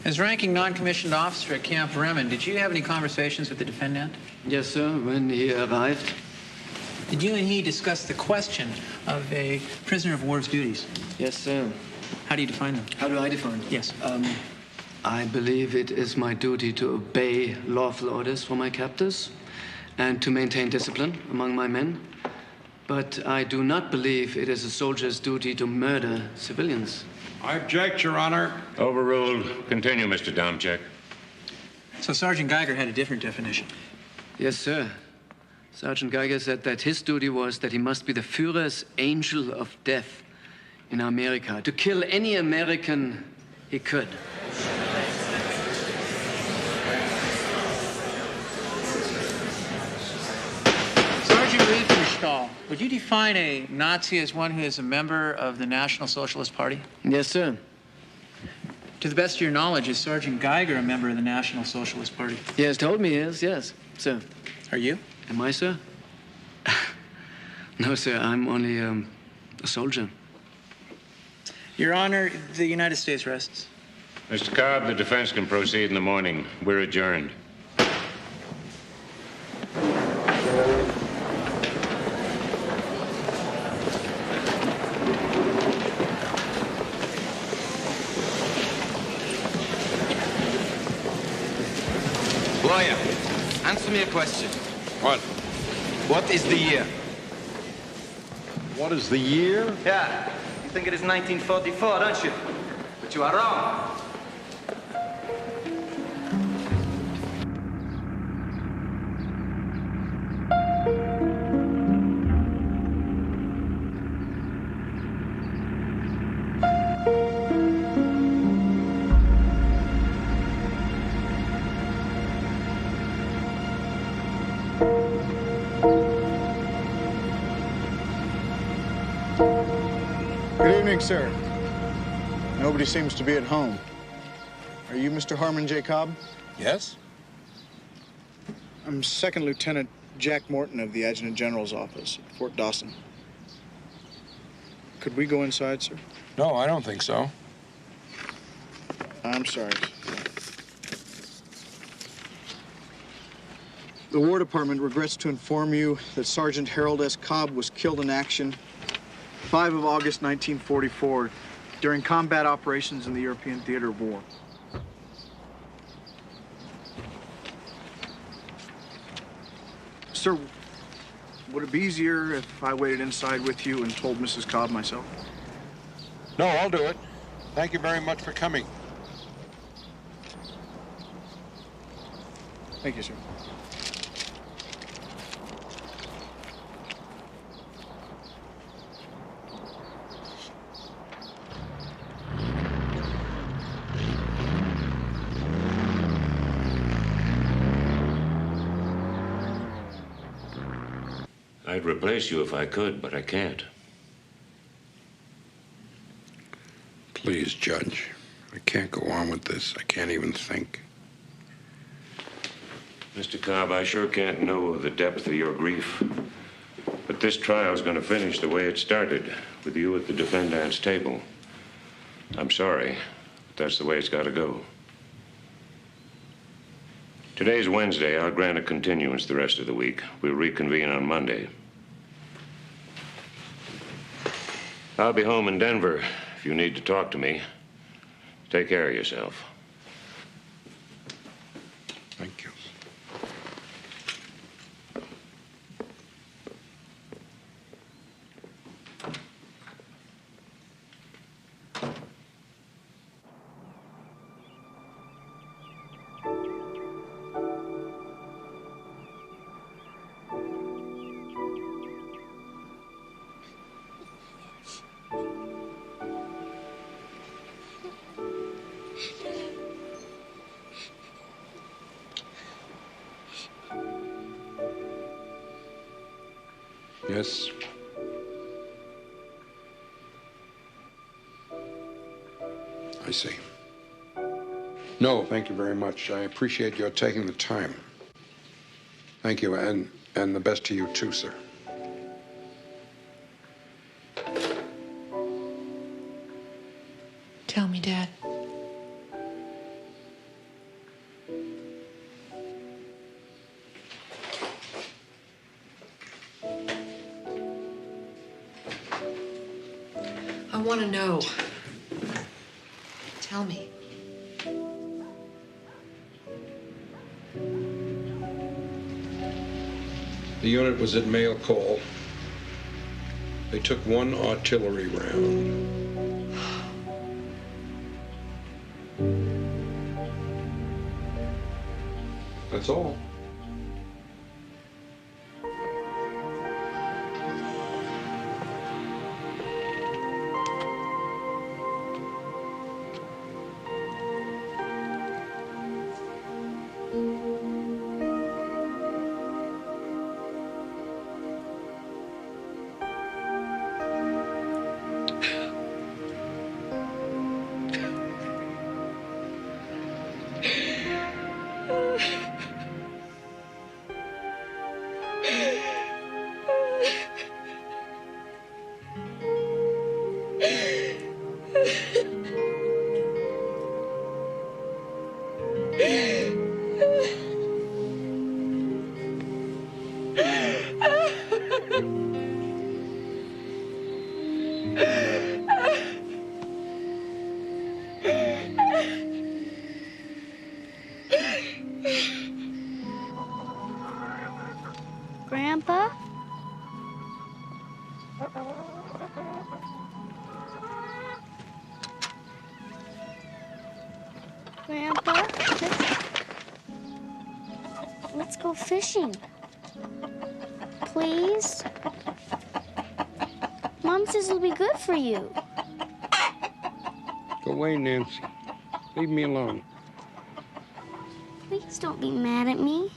As ranking non-commissioned officer at Camp Bremen, did you have any conversations with the defendant? Yes, sir, when he arrived. Did you and he discuss the question of a prisoner of war's duties? Yes, sir. How do you define them? How do I define them? Yes. I believe it is my duty to obey lawful orders from my captors and to maintain discipline among my men. But I do not believe it is a soldier's duty to murder civilians. I object, Your Honor. Overruled. Continue, Mr. Domchek. So Sergeant Geiger had a different definition? Yes, sir. Sergeant Geiger said that his duty was that he must be the Führer's angel of death in America, to kill any American he could. Sergeant Riefenstahl, would you define a Nazi as one who is a member of the National Socialist Party? Yes, sir. To the best of your knowledge, is Sergeant Geiger a member of the National Socialist Party? He has told me he is, yes, sir. Are you? Am I, sir? No, sir, I'm only a soldier. Your Honor, the United States rests. Mr. Cobb, the defense can proceed in the morning. We're adjourned. Lawyer, answer me a question. What? What is the year? What is the year? Yeah, you think it is 1944, don't you? But you are wrong. Good evening, sir. Nobody seems to be at home. Are you Mr. Harmon J. Cobb? Yes? I'm Second Lieutenant Jack Morton of the Adjutant General's office at Fort Dawson. Could we go inside, sir? No, I don't think so. I'm sorry. The War Department regrets to inform you that Sergeant Harold S. Cobb was killed in action 5 of August 1944 during combat operations in the European theater of war. Sir, would it be easier if I waited inside with you and told Mrs. Cobb myself? No, I'll do it. Thank you very much for coming. Thank you, sir. I'd replace you if I could, but I can't. Please, Judge. I can't go on with this. I can't even think. Mr. Cobb, I sure can't know the depth of your grief. But this trial's going to finish the way it started, with you at the defendant's table. I'm sorry, but that's the way it's got to go. Today's Wednesday. I'll grant a continuance the rest of the week. We'll reconvene on Monday. I'll be home in Denver if you need to talk to me. Take care of yourself. Thank you. Yes. I see. No, thank you very much. I appreciate your taking the time. Thank you, and the best to you too, sir. Tell me, Dad. I want to know. Tell me. The unit was at mail call. They took 1 artillery round. That's all. Grandpa? Grandpa, let's go fishing. Please? Mom says it'll be good for you. Go away, Nancy. Leave me alone. Please don't be mad at me.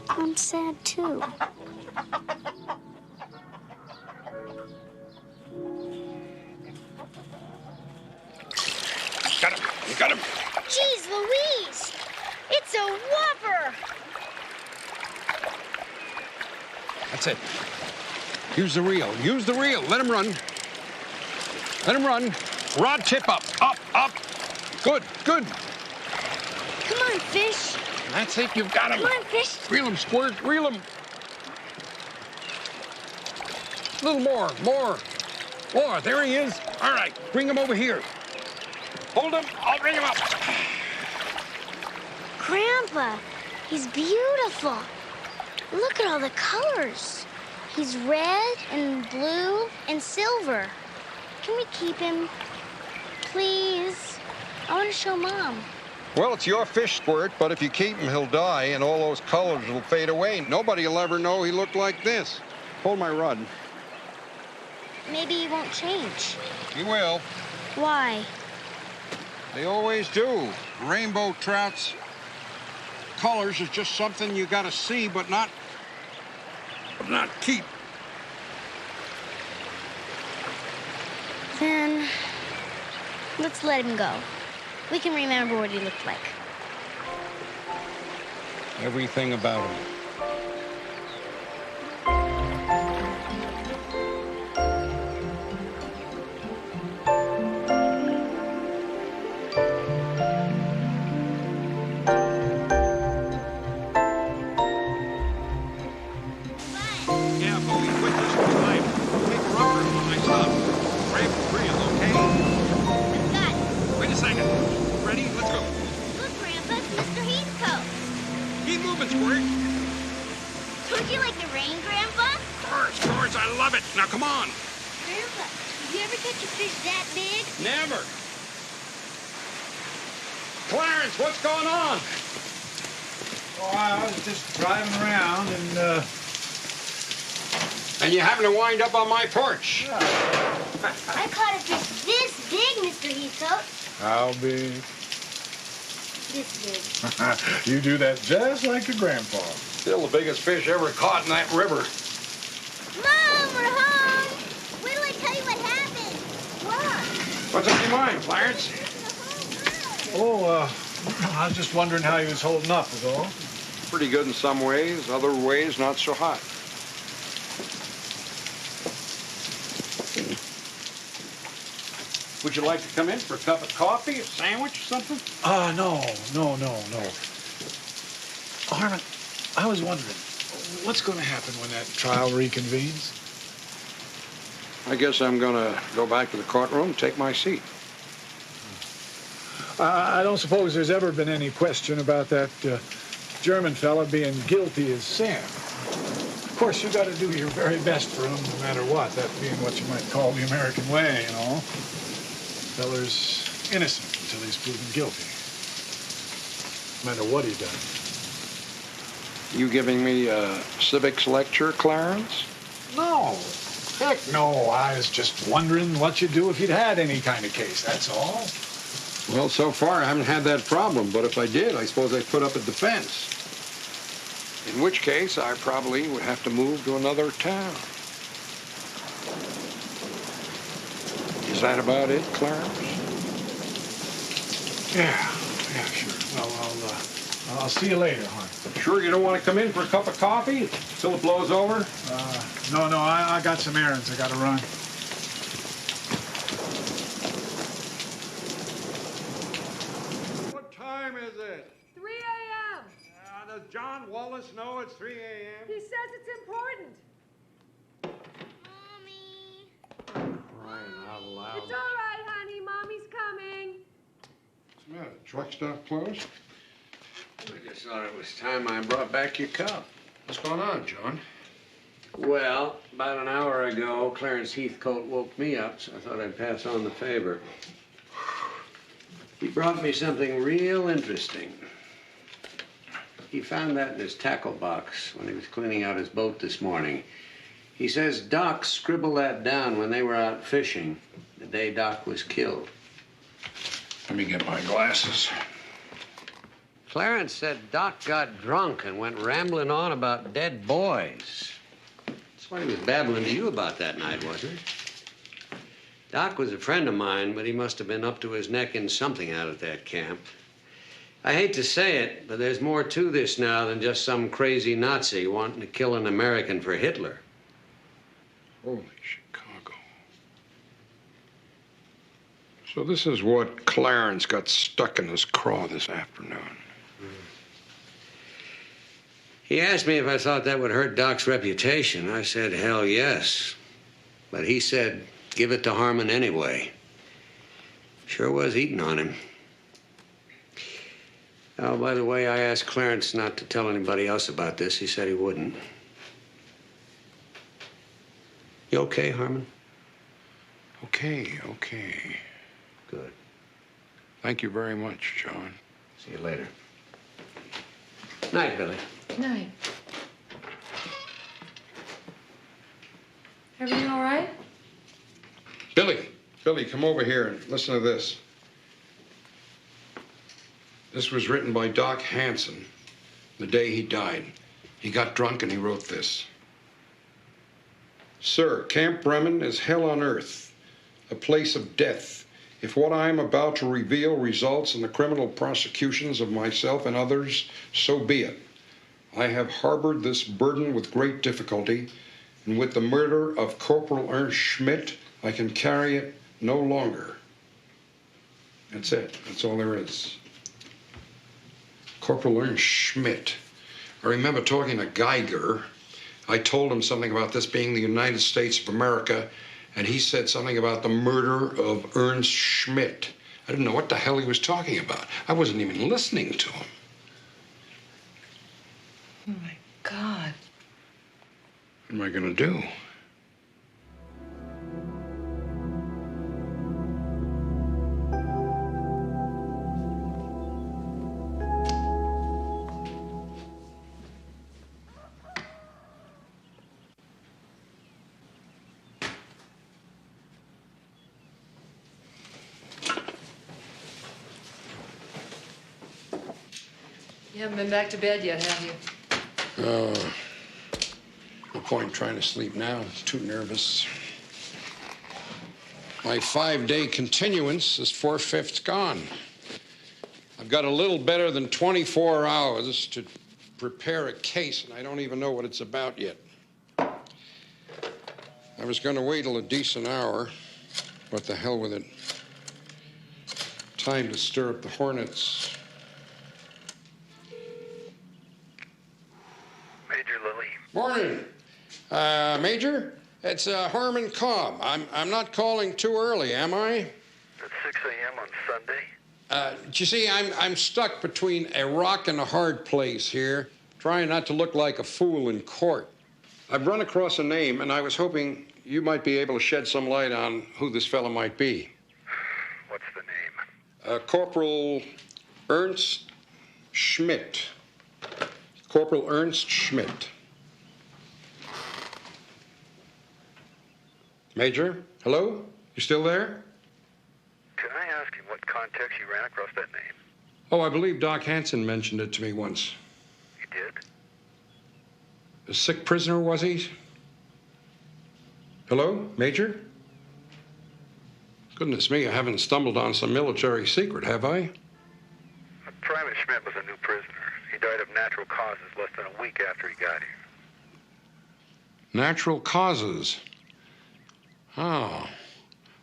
I'm sad too. Got him. Jeez Louise! It's a whopper! That's it. Use the reel. Use the reel. Let him run. Let him run. Rod tip up. Up, up. Good, good. Come on, fish. That's it. You've got him. Come on, fish. Reel him, Squirt. Reel him. A little more. More. More. There he is. All right. Bring him over here. Hold him. I'll bring him up. Grandpa, he's beautiful. Look at all the colors. He's red and blue and silver. Can we keep him? Please. I want to show Mom. Well, it's your fish, Squirt, but if you keep him, he'll die, and all those colors will fade away. Nobody will ever know he looked like this. Hold my rod. Maybe he won't change. He will. Why? They always do. Rainbow trout's colors is just something you gotta see, but not keep. Then, let's let him go. We can remember what he looked like. Everything about him. Yeah, but we quit this time. Take a rubber when I stop. Grab the reel, okay? I've got it. Wait a second. Ready? Let's go. Look, Grandpa, it's Mr. Heathcote. Keep moving, Squirt. Don't you like the rain, Grandpa? Of course, I love it. Now, come on. Grandpa, have you ever catch a fish that big? Never. Clarence, what's going on? Oh, I was just driving around and, And you happen to wind up on my porch. I caught a fish this big, Mr. Heathcote. how big? This big. You do that just like your grandpa. Still the biggest fish ever caught in that river. Mom, we're home. Wait till I tell you what happened. What? What's on your mind, Clarence? Oh, I was just wondering how he was holding up, was all. Pretty good in some ways, other ways not so hot. Would you like to come in for a cup of coffee, a sandwich, or something? No. Harmon, I was wondering, what's going to happen when that trial reconvenes? I guess I'm gonna go back to the courtroom and take my seat. I don't suppose there's ever been any question about that German fella being guilty as sin. Of course, you got to do your very best for him, no matter what. That being what you might call the American way, you know. Feller's innocent until he's proven guilty. No matter what he done. You giving me a civics lecture, Clarence? No. Heck no. I was just wondering what you'd do if you'd had any kind of case, that's all. Well, so far I haven't had that problem, but if I did, I suppose I'd put up a defense. In which case, I probably would have to move to another town. Is that about it, Clarence? Yeah, sure. Well, I'll see you later, hon. Sure you don't want to come in for a cup of coffee till it blows over? No, I got some errands I got to run. What time is it? 3 a.m. Does John Wallace know it's 3 a.m.? He says it's important. Crying out loud. It's all right, honey. Mommy's coming. What's the matter? Truck stop closed? I just thought it was time I brought back your cup. What's going on, John? Well, about an hour ago, Clarence Heathcote woke me up, so I thought I'd pass on the favor. He brought me something real interesting. He found that in his tackle box when he was cleaning out his boat this morning. He says Doc scribbled that down when they were out fishing, the day Doc was killed. Let me get my glasses. Clarence said Doc got drunk and went rambling on about dead boys. That's what he was babbling to you about that night, wasn't it? Doc was a friend of mine, but he must have been up to his neck in something out at that camp. I hate to say it, but there's more to this now than just some crazy Nazi wanting to kill an American for Hitler. Holy Chicago. So this is what Clarence got stuck in his craw this afternoon. He asked me if I thought that would hurt Doc's reputation. I said, hell yes. But he said, give it to Harmon anyway. Sure was eating on him. Oh, by the way, I asked Clarence not to tell anybody else about this. He said he wouldn't. You okay, Harmon? Okay. Good. Thank you very much, John. See you later. Night, Billy. Night. Everything all right? Billy, come over here and listen to this. This was written by Doc Hansen the day he died. He got drunk and he wrote this. Sir, Camp Bremen is hell on earth, a place of death. If what I am about to reveal results in the criminal prosecutions of myself and others, so be it. I have harbored this burden with great difficulty, and with the murder of Corporal Ernst Schmidt, I can carry it no longer. That's it. That's all there is. Corporal Ernst Schmidt. I remember talking to Geiger. I told him something about this being the United States of America, and he said something about the murder of Ernst Schmidt. I didn't know what the hell he was talking about. I wasn't even listening to him. Oh, my God. What am I going to do? You haven't been back to bed yet, have you? No point trying to sleep now. I'm too nervous. My 5-day continuance is 4/5 gone. I've got a little better than 24 hours to prepare a case, and I don't even know what it's about yet. I was going to wait till a decent hour, but the hell with it. Time to stir up the hornets. Major Lilly. Morning. Major, it's Harmon Cobb. I'm not calling too early, am I? At 6 a.m. on Sunday? You see, I'm stuck between a rock and a hard place here, trying not to look like a fool in court. I've run across a name, and I was hoping you might be able to shed some light on who this fellow might be. What's the name? Corporal Ernst Schmidt. Corporal Ernst Schmidt. Major, hello? You still there? Can I ask in what context you ran across that name? Oh, I believe Doc Hansen mentioned it to me once. You did? A sick prisoner, was he? Hello, Major? Goodness me, I haven't stumbled on some military secret, have I? Private Schmidt was a new prisoner. He died of natural causes less than a week after he got here. Natural causes. Oh.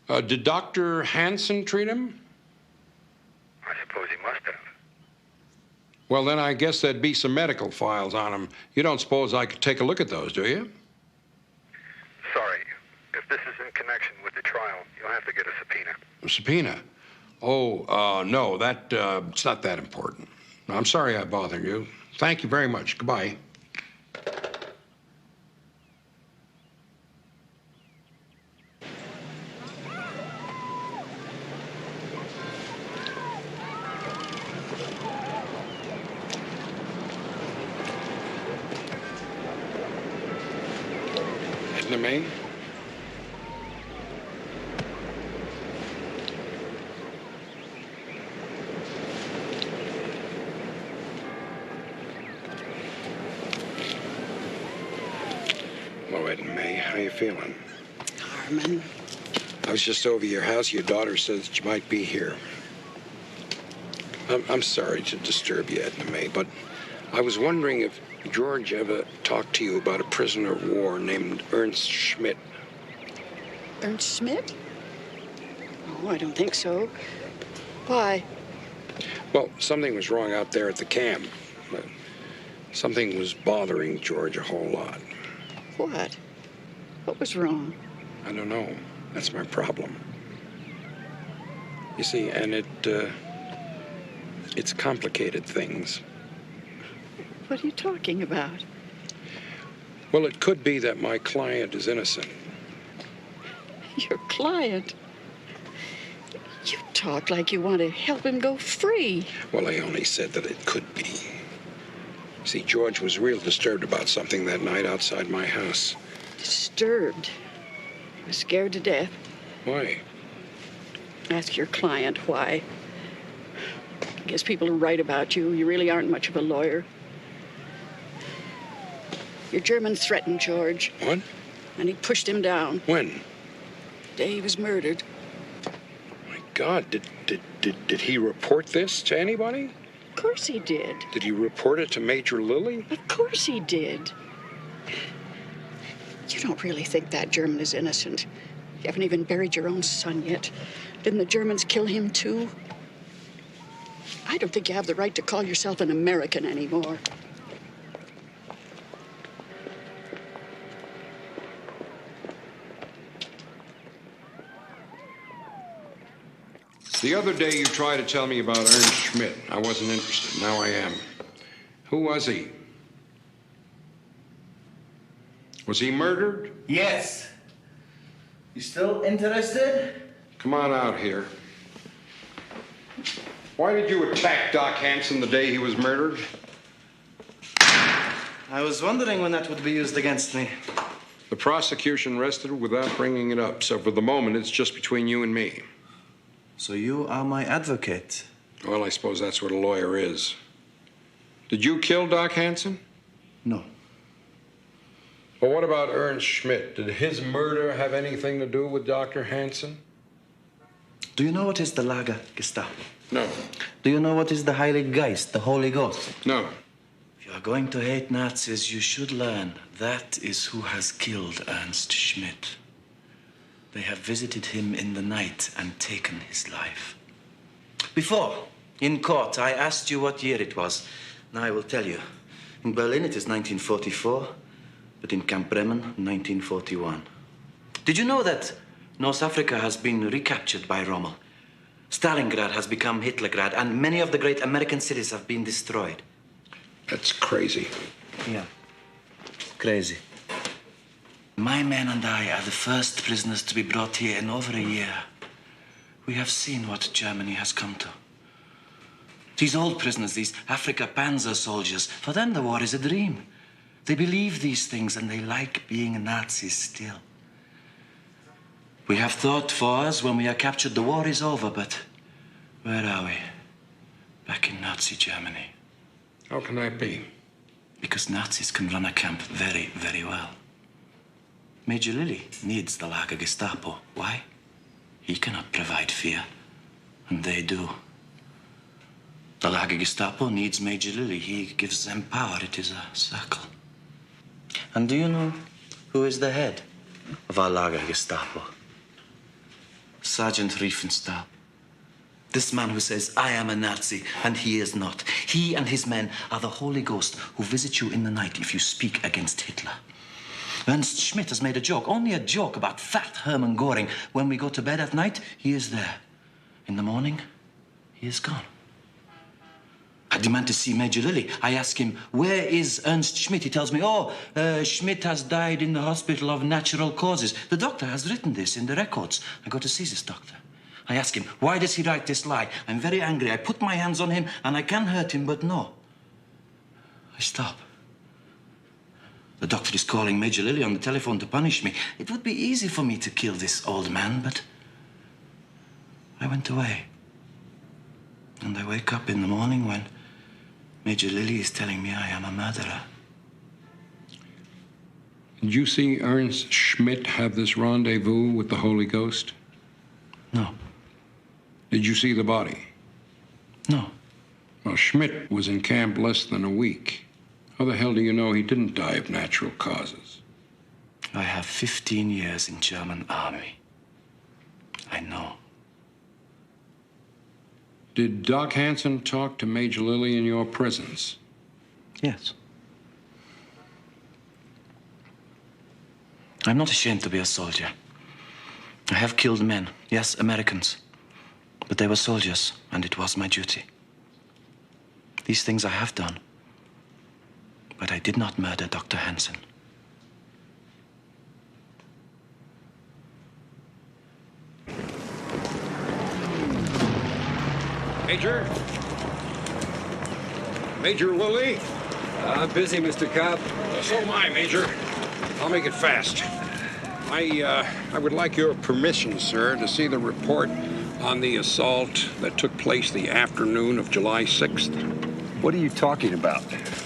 Did Dr. Hansen treat him? I suppose he must have. Well, then I guess there'd be some medical files on him. You don't suppose I could take a look at those, do you? Sorry. If this is in connection with the trial, you'll have to get a subpoena. A subpoena? Oh, no, it's not that important. I'm sorry I bothered you. Thank you very much. Goodbye. Edna May? Hello, Edna May. How you feeling? Harmon. I was just over your house. Your daughter says that you might be here. I'm sorry to disturb you, Edna May, but I was wondering if George ever talked to you about a prisoner of war named Ernst Schmidt. Ernst Schmidt? Oh, I don't think so. Why? Well, something was wrong out there at the camp. Something was bothering George a whole lot. What? What was wrong? I don't know. That's my problem. You see, and it's complicated things. What are you talking about? Well, it could be that my client is innocent. Your client? You talk like you want to help him go free. Well, I only said that it could be. See, George was real disturbed about something that night outside my house. Disturbed? He was scared to death. Why? Ask your client why. I guess people who write about you, you really aren't much of a lawyer. Your German threatened George. What? And he pushed him down. When? The day he was murdered. My God, did he report this to anybody? Of course he did. Did he report it to Major Lilly? Of course he did. You don't really think that German is innocent. You haven't even buried your own son yet. Didn't the Germans kill him too? I don't think you have the right to call yourself an American anymore. The other day you tried to tell me about Ernst Schmidt. I wasn't interested. Now I am. Who was he? Was he murdered? Yes. You still interested? Come on out here. Why did you attack Doc Hansen the day he was murdered? I was wondering when that would be used against me. The prosecution rested without bringing it up, so for the moment it's just between you and me. So you are my advocate? Well, I suppose that's what a lawyer is. Did you kill Doc Hansen? No. Well, what about Ernst Schmidt? Did his murder have anything to do with Dr. Hansen? Do you know what is the Lager Gestapo? No. Do you know what is the Heilige Geist, the Holy Ghost? No. If you are going to hate Nazis, you should learn that is who has killed Ernst Schmidt. They have visited him in the night and taken his life. Before, in court, I asked you what year it was. Now I will tell you. In Berlin, it is 1944, but in Camp Bremen, 1941. Did you know that North Africa has been recaptured by Rommel? Stalingrad has become Hitlergrad, and many of the great American cities have been destroyed. That's crazy. Yeah, crazy. My men and I are the first prisoners to be brought here in over a year. We have seen what Germany has come to. These old prisoners, these Afrika Panzer soldiers, for them the war is a dream. They believe these things and they like being Nazis still. We have thought for us when we are captured the war is over, but where are we? Back in Nazi Germany. How can that be? Because Nazis can run a camp very, very well. Major Lilly needs the Lager Gestapo. Why? He cannot provide fear, and they do. The Lager Gestapo needs Major Lilly. He gives them power. It is a circle. And do you know who is the head of our Lager Gestapo? Sergeant Riefenstahl. This man who says, I am a Nazi, and he is not. He and his men are the Holy Ghost who visit you in the night if you speak against Hitler. Ernst Schmidt has made a joke, only a joke, about fat Hermann Göring. When we go to bed at night, he is there. In the morning, he is gone. I demand to see Major Lilly. I ask him, where is Ernst Schmidt? He tells me, Schmidt has died in the hospital of natural causes. The doctor has written this in the records. I go to see this doctor. I ask him, why does he write this lie? I'm very angry. I put my hands on him, and I can hurt him, but no. I stop. The doctor is calling Major Lilly on the telephone to punish me. It would be easy for me to kill this old man, but I went away. And I wake up in the morning when Major Lilly is telling me I am a murderer. Did you see Ernst Schmidt have this rendezvous with the Holy Ghost? No. Did you see the body? No. Well, Schmidt was in camp less than a week. How the hell do you know he didn't die of natural causes? I have 15 years in German army. I know. Did Doc Hansen talk to Major Lilly in your presence? Yes. I'm not ashamed to be a soldier. I have killed men, yes, Americans. But they were soldiers, and it was my duty. These things I have done. But I did not murder Dr. Hansen. Major? Major Lilly? I'm busy, Mr. Cobb. So am I, Major. I'll make it fast. I would like your permission, sir, to see the report on the assault that took place the afternoon of July 6th. What are you talking about?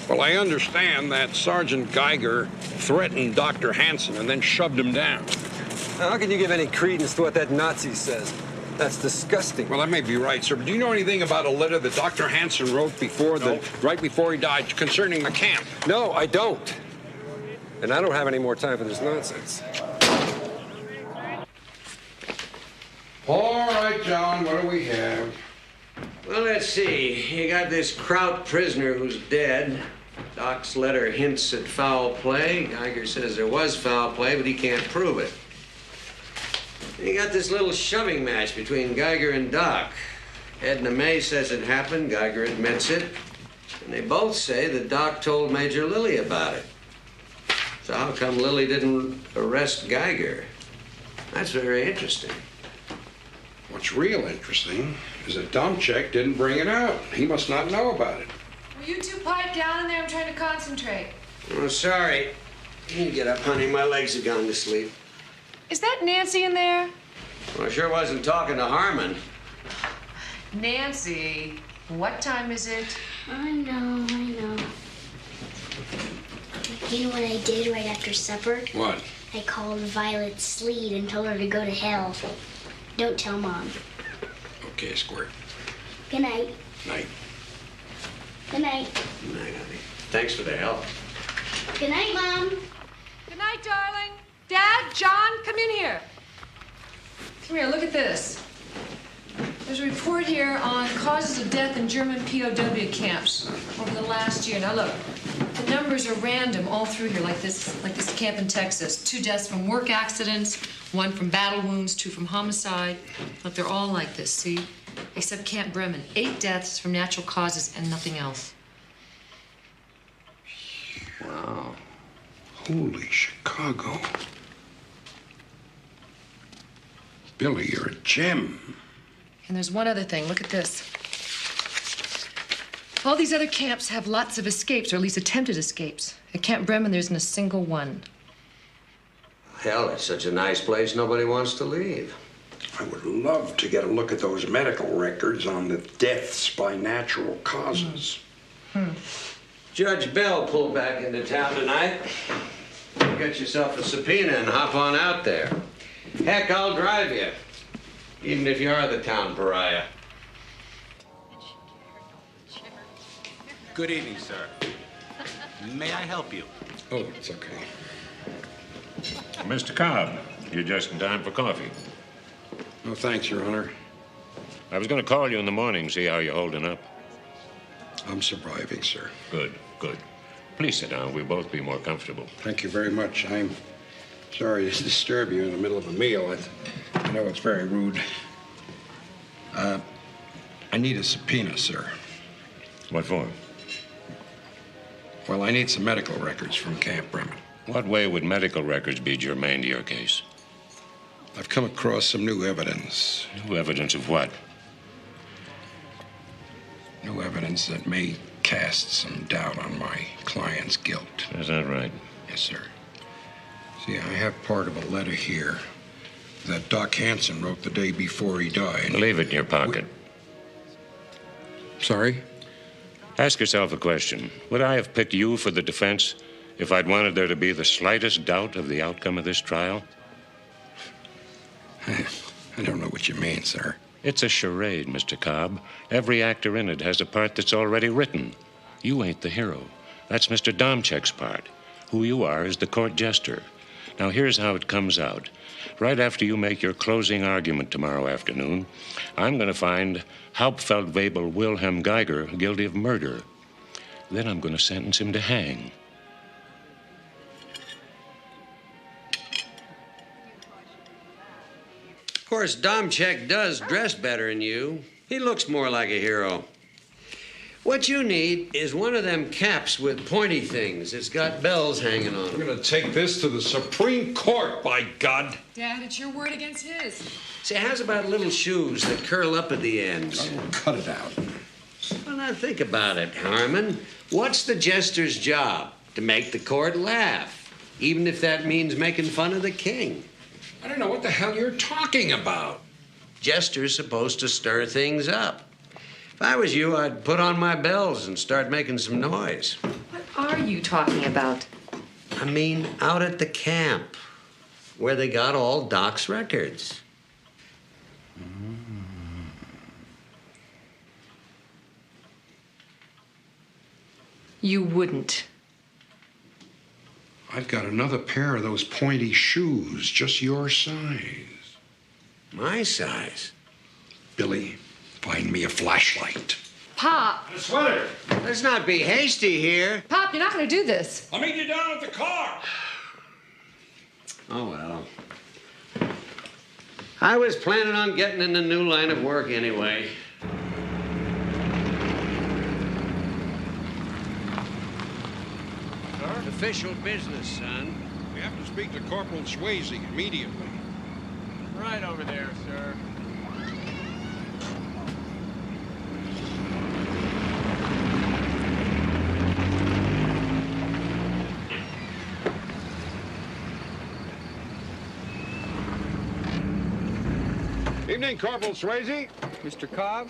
Well, I understand that Sergeant Geiger threatened Dr. Hansen and then shoved him down. Now, how can you give any credence to what that Nazi says? That's disgusting. Well, that may be right, sir, but do you know anything about a letter that Dr. Hansen wrote right before he died concerning the camp? No, I don't. And I don't have any more time for this nonsense. All right, John, what do we have? Well, let's see. You got this Kraut prisoner who's dead. Doc's letter hints at foul play. Geiger says there was foul play, but he can't prove it. You got this little shoving match between Geiger and Doc. Edna May says it happened. Geiger admits it. And they both say that Doc told Major Lilly about it. So how come Lilly didn't arrest Geiger? That's very interesting. What's real interesting is that Domchek didn't bring it out. He must not know about it. Will you two pipe down in there? I'm trying to concentrate. Oh, sorry. You can get up, honey. My legs have gone to sleep. Is that Nancy in there? Well, I sure wasn't talking to Harmon. Nancy, what time is it? I know. You know what I did right after supper? What? I called Violet Sleet and told her to go to hell. Don't tell Mom. Okay, Squirt. Good night. Night. Good night. Good night, honey. Thanks for the help. Good night, Mom. Good night, darling. Dad, John, come in here. Come here, look at this. There's a report here on causes of death in German POW camps over the last year. Now look, the numbers are random all through here, like this camp in Texas. 2 deaths from work accidents, 1 from battle wounds, 2 from homicide. Look, they're all like this, see? Except Camp Bremen. 8 deaths from natural causes and nothing else. Wow. Holy Chicago. Billy, you're a gem. And there's one other thing. Look at this. All these other camps have lots of escapes, or at least attempted escapes. At Camp Bremen, there isn't a single one. Hell, it's such a nice place, nobody wants to leave. I would love to get a look at those medical records on the deaths by natural causes. Judge Bell pulled back into town tonight. Get yourself a subpoena and hop on out there. Heck, I'll drive you, even if you are the town pariah. Good evening, sir. May I help you? Oh, it's okay. Mr. Cobb, you're just in time for coffee. Oh, thanks, Your Honor. I was going to call you in the morning, see how you're holding up. I'm surviving, sir. Good, good. Please sit down. We'll both be more comfortable. Thank you very much. I'm sorry to disturb you in the middle of a meal. I know it's very rude. I need a subpoena, sir. What for? Well, I need some medical records from Camp Bremen. What way would medical records be germane to your case? I've come across some new evidence. New evidence of what? New evidence that may cast some doubt on my client's guilt. Is that right? Yes, sir. See, I have part of a letter here that Doc Hansen wrote the day before he died. Leave it in your pocket. Sorry? Ask yourself a question. Would I have picked you for the defense if I'd wanted there to be the slightest doubt of the outcome of this trial? I don't know what you mean, sir. It's a charade, Mr. Cobb. Every actor in it has a part that's already written. You ain't the hero. That's Mr. Domchek's part. Who you are is the court jester. Now, here's how it comes out. Right after you make your closing argument tomorrow afternoon, I'm going to find Hauptfeldwebel Wilhelm Geiger guilty of murder. Then I'm going to sentence him to hang. Of course, Domchek does dress better than you. He looks more like a hero. What you need is one of them caps with pointy things. It's got bells hanging on them. We're going to take this to the Supreme Court, by God. Dad, it's your word against his. See, how's about little shoes that curl up at the ends? Oh, cut it out. Well, now think about it, Harmon. What's the jester's job? To make the court laugh, even if that means making fun of the king. I don't know what the hell you're talking about. Jester's supposed to stir things up. If I was you, I'd put on my bells and start making some noise. What are you talking about? I mean, out at the camp, where they got all Doc's records. You wouldn't. I've got another pair of those pointy shoes, just your size. My size? Billy, find me a flashlight. Pop! A sweater! Let's not be hasty here. Pop, you're not going to do this. I'll meet you down at the car. Oh, well. I was planning on getting in a new line of work anyway. Official business, son. We have to speak to Corporal Swayze immediately. Right over there, sir. Evening, Corporal Swayze. Mr. Cobb?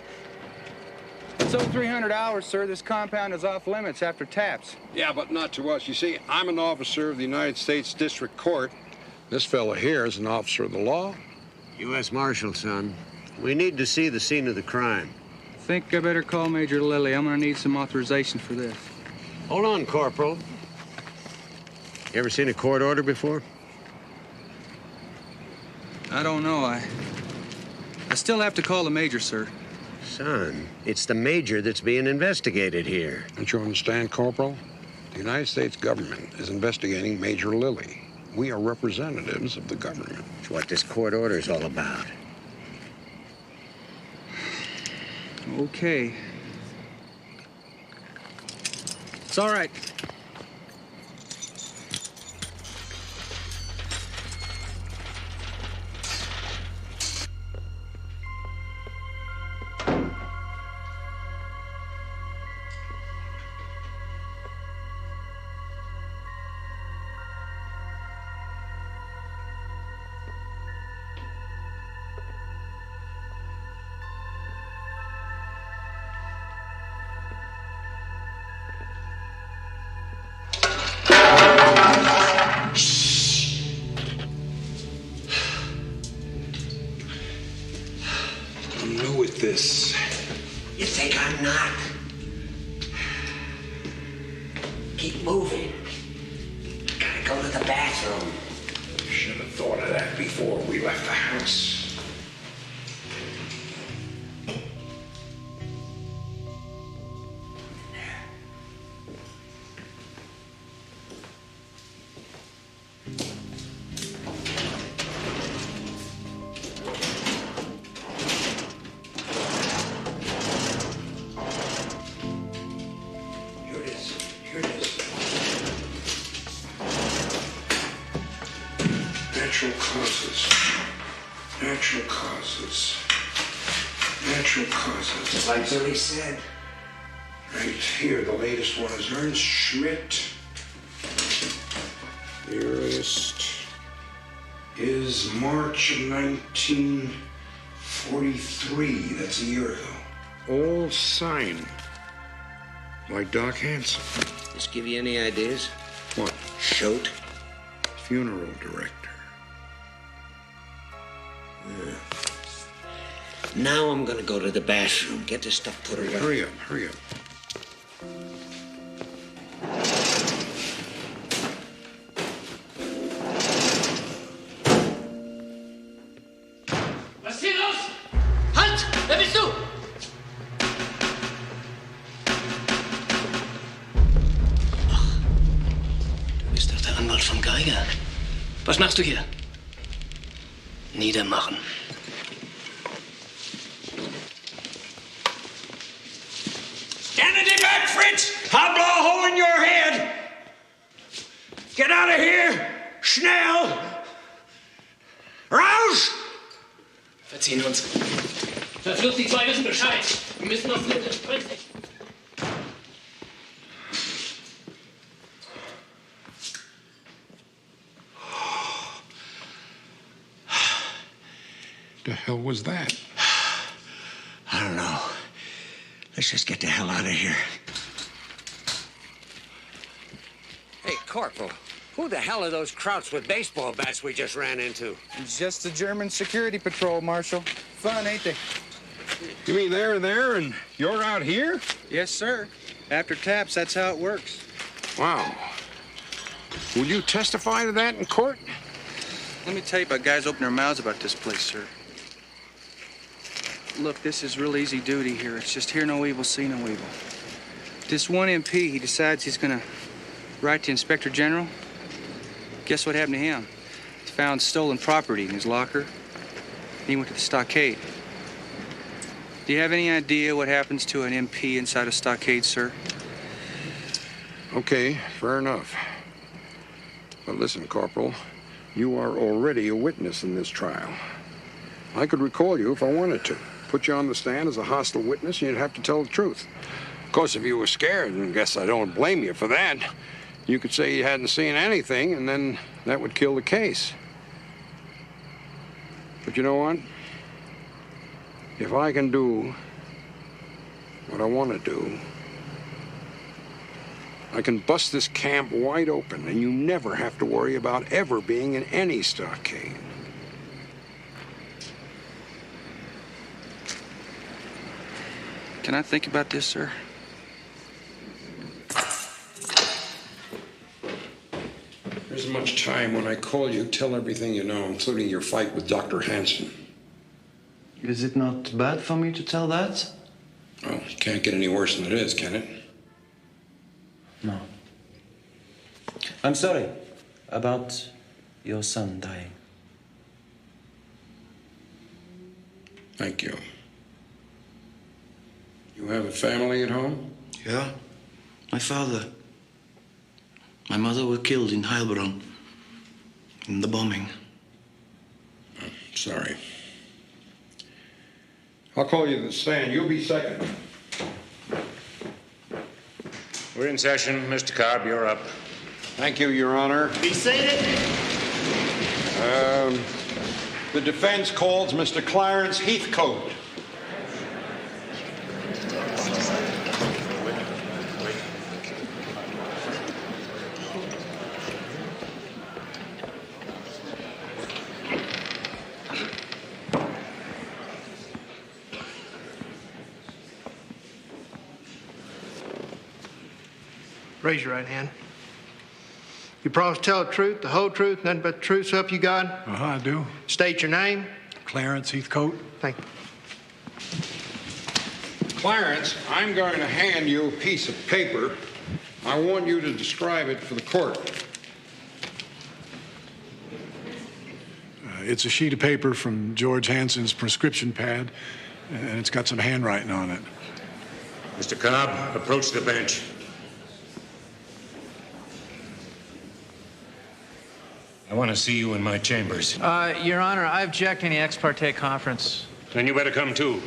It's over 300 hours, sir. This compound is off limits after taps. Yeah, but not to us. You see, I'm an officer of the United States District Court. This fella here is an officer of the law. U.S. Marshal, son. We need to see the scene of the crime. I think I better call Major Lilly. I'm going to need some authorization for this. Hold on, Corporal. You ever seen a court order before? I don't know. I still have to call the Major, sir. Son, it's the Major that's being investigated here. Don't you understand, Corporal? The United States government is investigating Major Lilly. We are representatives of the government. It's what this court order is all about. Okay. It's all right. This. You think I'm not? Keep moving. Gotta go to the bathroom. Should have thought of that before we left the house. Natural causes. Like Billy said. Right here, the latest one is Ernst Schmidt. The earliest is March of 1943. That's a year ago. All signed by Doc Hansen. This give you any ideas? What? Shote? Funeral director. Yeah. Now I'm gonna go to the bathroom. Get this stuff put away. Hurry up, hurry up. Was ist hier los? Halt! Wer bist du? Du bist doch der Anwalt von Geiger. Was machst du hier? Niedermachen. Stand in the back, Fritz! I'll blow a hole in your head! Get out of here! Schnell! Raus! Verziehen uns. Verflucht, die zwei wissen Bescheid. Wir müssen uns mit sprechen. The hell was that? I don't know. Let's just get the hell out of here. Hey, Corporal, who the hell are those krauts with baseball bats we just ran into? It's just the German security patrol, Marshal. Fun, ain't they? You mean they're there and you're out here? Yes, sir. After taps, that's how it works. Wow. Will you testify to that in court? Let me tell you about guys opening their mouths about this place, sir. Look, this is real easy duty here. It's just hear no evil, see no evil. This one MP, he decides he's gonna write to Inspector General. Guess what happened to him? He found stolen property in his locker. He went to the stockade. Do you have any idea what happens to an MP inside a stockade, sir? Okay, fair enough. But listen, Corporal, you are already a witness in this trial. I could recall you if I wanted to. Put you on the stand as a hostile witness, and you'd have to tell the truth. Of course, if you were scared, and I guess I don't blame you for that, you could say you hadn't seen anything, and then that would kill the case. But you know what? If I can do what I want to do, I can bust this camp wide open, and you never have to worry about ever being in any stockade. Can I think about this, sir? There isn't much time. When I call you, tell everything you know, including your fight with Dr. Hansen. Is it not bad for me to tell that? Well, it can't get any worse than it is, can it? No. I'm sorry about your son dying. Thank you. You have a family at home? Yeah. My father. My mother were killed in Heilbronn. In the bombing. Oh, sorry. I'll call you to the stand. You'll be second. We're in session. Mr. Cobb, you're up. Thank you, Your Honor. Be seated. The defense calls Mr. Clarence Heathcote. Raise your right hand. You promise to tell the truth, the whole truth, nothing but the truth, so help you God? Uh-huh, I do. State your name. Clarence Heathcote. Thank you. Clarence, I'm going to hand you a piece of paper. I want you to describe it for the court. It's a sheet of paper from George Hansen's prescription pad, and it's got some handwriting on it. Mr. Cobb, approach the bench. I want to see you in my chambers. Your Honor, I object to any ex parte conference. Then you better come too.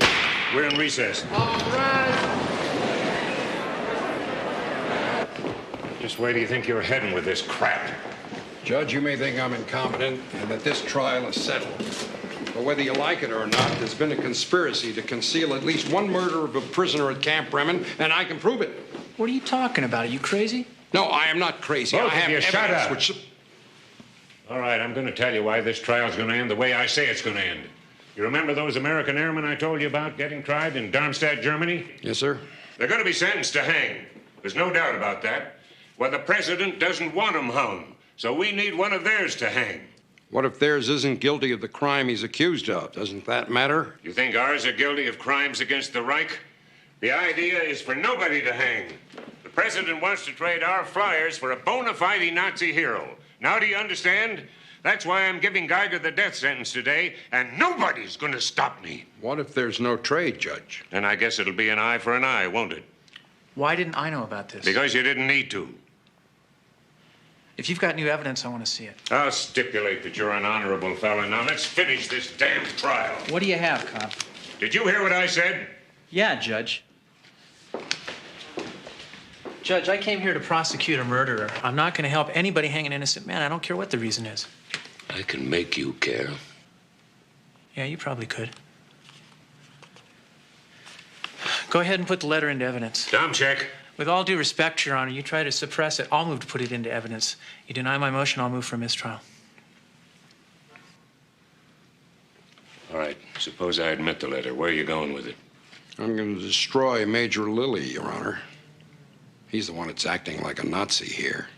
We're in recess. All right. Just where do you think you're heading with this crap? Judge, you may think I'm incompetent and that this trial is settled. But whether you like it or not, there's been a conspiracy to conceal at least one murder of a prisoner at Camp Bremen, and I can prove it. What are you talking about? Are you crazy? No, I am not crazy. Both I have of you, shut evidence up. which... All right, I'm going to tell you why this trial's going to end the way I say it's going to end. You remember those American airmen I told you about getting tried in Darmstadt, Germany? Yes, sir. They're going to be sentenced to hang. There's no doubt about that. Well, the president doesn't want them hung, so we need one of theirs to hang. What if theirs isn't guilty of the crime he's accused of? Doesn't that matter? You think ours are guilty of crimes against the Reich? The idea is for nobody to hang. The president wants to trade our flyers for a bona fide Nazi hero. Now do you understand? That's why I'm giving Geiger the death sentence today, and nobody's going to stop me. What if there's no trade, Judge? Then I guess it'll be an eye for an eye, won't it? Why didn't I know about this? Because you didn't need to. If you've got new evidence, I want to see it. I'll stipulate that you're an honorable fellow. Now let's finish this damn trial. What do you have, cop? Did you hear what I said? Yeah, Judge. Judge, I came here to prosecute a murderer. I'm not going to help anybody hang an innocent man. I don't care what the reason is. I can make you care. Yeah, you probably could. Go ahead and put the letter into evidence. Dumb check. With all due respect, Your Honor, you try to suppress it, I'll move to put it into evidence. You deny my motion, I'll move for mistrial. All right. Suppose I admit the letter. Where are you going with it? I'm going to destroy Major Lilly, Your Honor. He's the one that's acting like a Nazi here.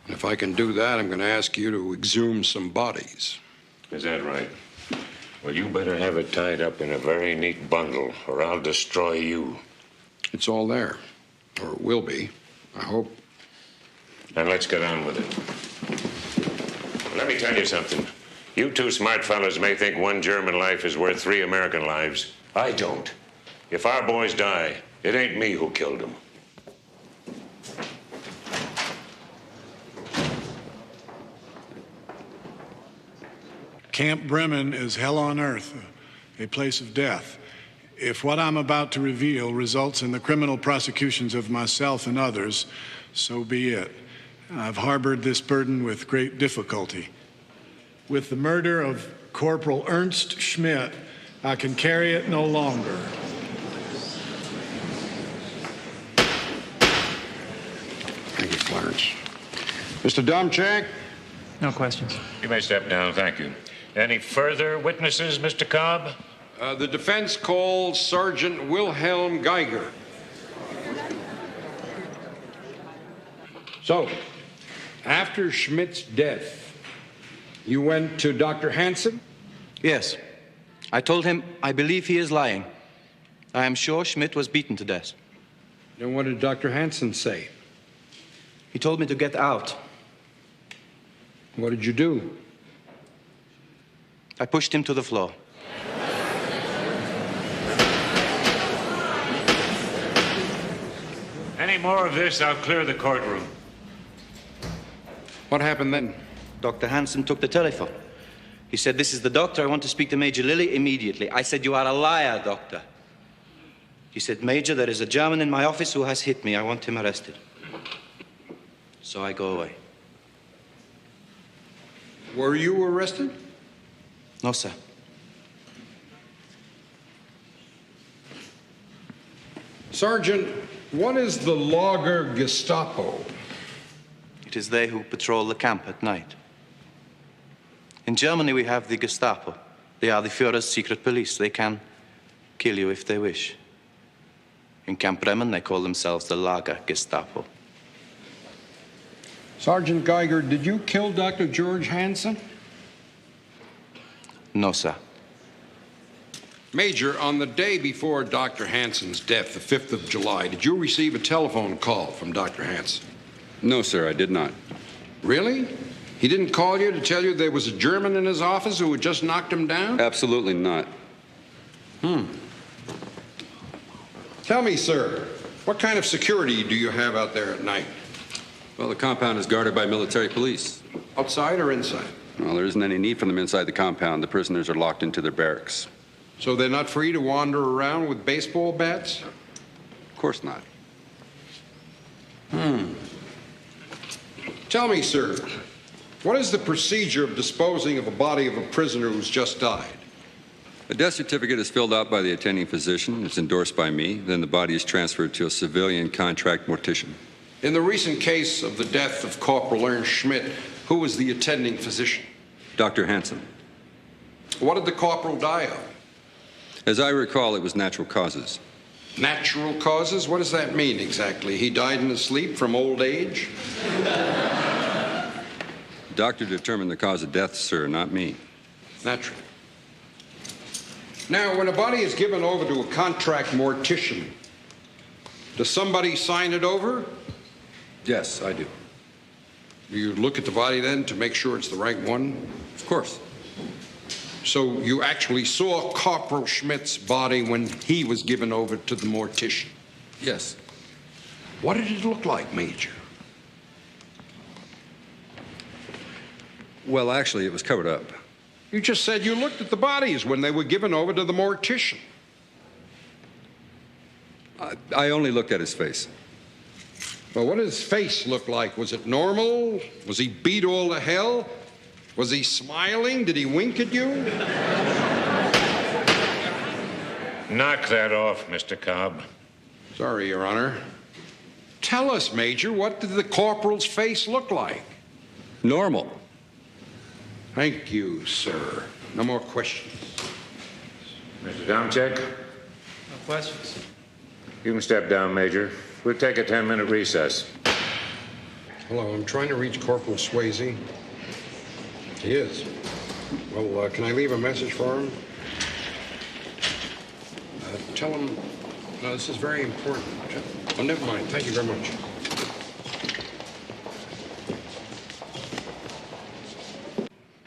And if I can do that, I'm going to ask you to exhume some bodies. Is that right? Well, you better have it tied up in a very neat bundle, or I'll destroy you. It's all there. Or it will be, I hope. And let's get on with it. Let me tell you something. You two smart fellas may think one German life is worth 3 American lives. I don't. If our boys die, it ain't me who killed them. Camp Bremen is hell on earth, a place of death. If what I'm about to reveal results in the criminal prosecutions of myself and others, so be it. I've harbored this burden with great difficulty. With the murder of Corporal Ernst Schmidt, I can carry it no longer. Thank you, Clarence. Mr. Domchak? No questions. You may step down, thank you. Any further witnesses, Mr. Cobb? The defense calls Sergeant Wilhelm Geiger. So, after Schmidt's death, you went to Dr. Hansen? Yes. I told him I believe he is lying. I am sure Schmidt was beaten to death. Then what did Dr. Hansen say? He told me to get out. What did you do? I pushed him to the floor. Any more of this, I'll clear the courtroom. What happened then? Dr. Hansen took the telephone. He said, "This is the doctor. I want to speak to Major Lilly immediately." I said, "You are a liar, doctor." He said, "Major, there is a German in my office who has hit me. I want him arrested." So I go away. Were you arrested? No, sir. Sergeant, what is the Lager Gestapo? It is they who patrol the camp at night. In Germany, we have the Gestapo. They are the Führer's secret police. They can kill you if they wish. In Camp Bremen, they call themselves the Lager Gestapo. Sergeant Geiger, did you kill Dr. George Hansen? No, sir. Major, on the day before Dr. Hansen's death, the 5th of July, did you receive a telephone call from Dr. Hansen? No, sir, I did not. Really? He didn't call you to tell you there was a German in his office who had just knocked him down? Absolutely not. Tell me, sir, what kind of security do you have out there at night? Well, the compound is guarded by military police. Outside or inside? Well, there isn't any need for them inside the compound. The prisoners are locked into their barracks. So they're not free to wander around with baseball bats? Of course not. Tell me, sir, what is the procedure of disposing of a body of a prisoner who's just died? A death certificate is filled out by the attending physician. It's endorsed by me. Then the body is transferred to a civilian contract mortician. In the recent case of the death of Corporal Ernst Schmidt, who was the attending physician? Dr. Hansen. What did the corporal die of? As I recall, it was natural causes. Natural causes? What does that mean exactly? He died in his sleep from old age? Doctor determined the cause of death, sir, not me. Natural. Now, when a body is given over to a contract mortician, does somebody sign it over? Yes, I do. Do you look at the body then to make sure it's the right one? Of course. So you actually saw Corporal Schmidt's body when he was given over to the mortician? Yes. What did it look like, Major? Well, actually, it was covered up. You just said you looked at the bodies when they were given over to the mortician. I only looked at his face. Well, what did his face look like? Was it normal? Was he beat all to hell? Was he smiling? Did he wink at you? Knock that off, Mr. Cobb. Sorry, Your Honor. Tell us, Major, what did the corporal's face look like? Normal. Thank you, sir. No more questions. Mr. Domchek? No questions. You can step down, Major. We'll take a 10-minute recess. Hello, I'm trying to reach Corporal Swayze. He is. Well, can I leave a message for him? Tell him... No, this is very important. Oh, never mind. Thank you very much.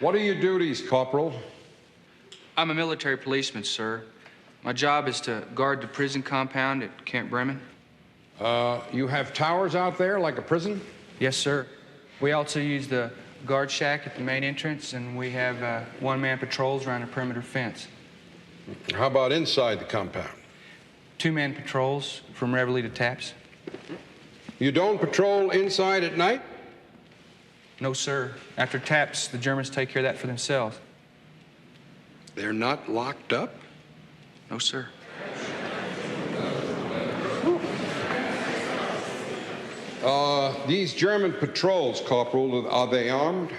What are your duties, Corporal? I'm a military policeman, sir. My job is to guard the prison compound at Camp Bremen. You have towers out there like a prison? Yes, sir. We also use the guard shack at the main entrance, and we have one-man patrols around the perimeter fence. How about inside the compound? Two-man patrols from Reveille to Taps. You don't patrol inside at night? No, sir. After Taps, the Germans take care of that for themselves. They're not locked up? No, sir. These German patrols, Corporal, are they armed?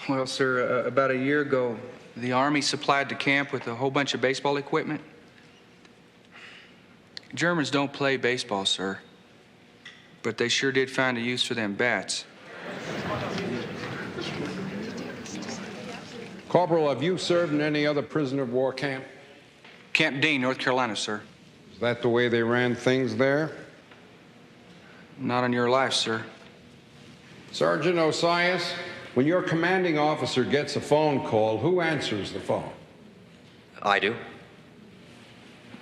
Well, sir, about a year ago, the Army supplied the camp with a whole bunch of baseball equipment. Germans don't play baseball, sir, but they sure did find a use for them bats. Corporal, have you served in any other prisoner of war camp? Camp Dean, North Carolina, sir. Is that the way they ran things there? Not on your life, sir. Sergeant Osias, when your commanding officer gets a phone call, who answers the phone? I do.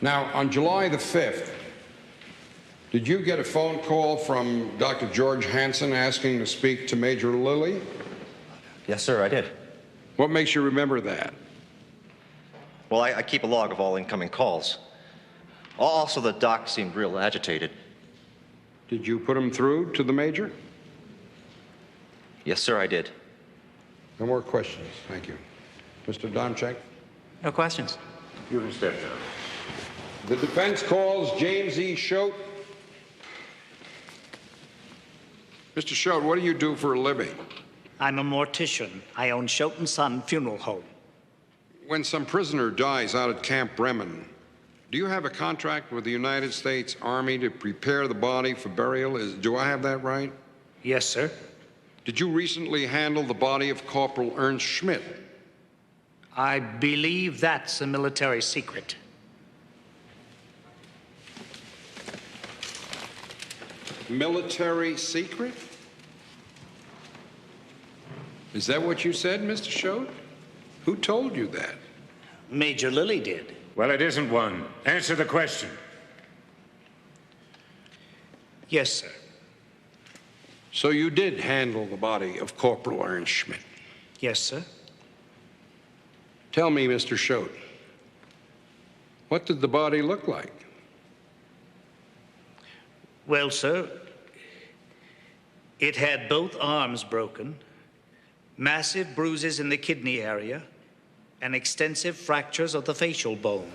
Now, on July the 5th, did you get a phone call from Dr. George Hansen asking to speak to Major Lilly? Yes, sir, I did. What makes you remember that? Well, I keep a log of all incoming calls. Also, the doc seemed real agitated. Did you put him through to the Major? Yes, sir, I did. No more questions. Thank you. Mr. Domchek? No questions. You can step down. The defense calls James E. Schote. Mr. Schote, what do you do for a living? I'm a mortician. I own Schote & Son Funeral Home. When some prisoner dies out at Camp Bremen, do you have a contract with the United States Army to prepare the body for burial? Do I have that right? Yes, sir. Did you recently handle the body of Corporal Ernst Schmidt? I believe that's a military secret. Military secret? Is that what you said, Mr. Schote? Who told you that? Major Lilly did. Well, it isn't one. Answer the question. Yes, sir. So you did handle the body of Corporal Ernst Schmidt? Yes, sir. Tell me, Mr. Schote, what did the body look like? Well, sir, it had both arms broken, massive bruises in the kidney area, and extensive fractures of the facial bones.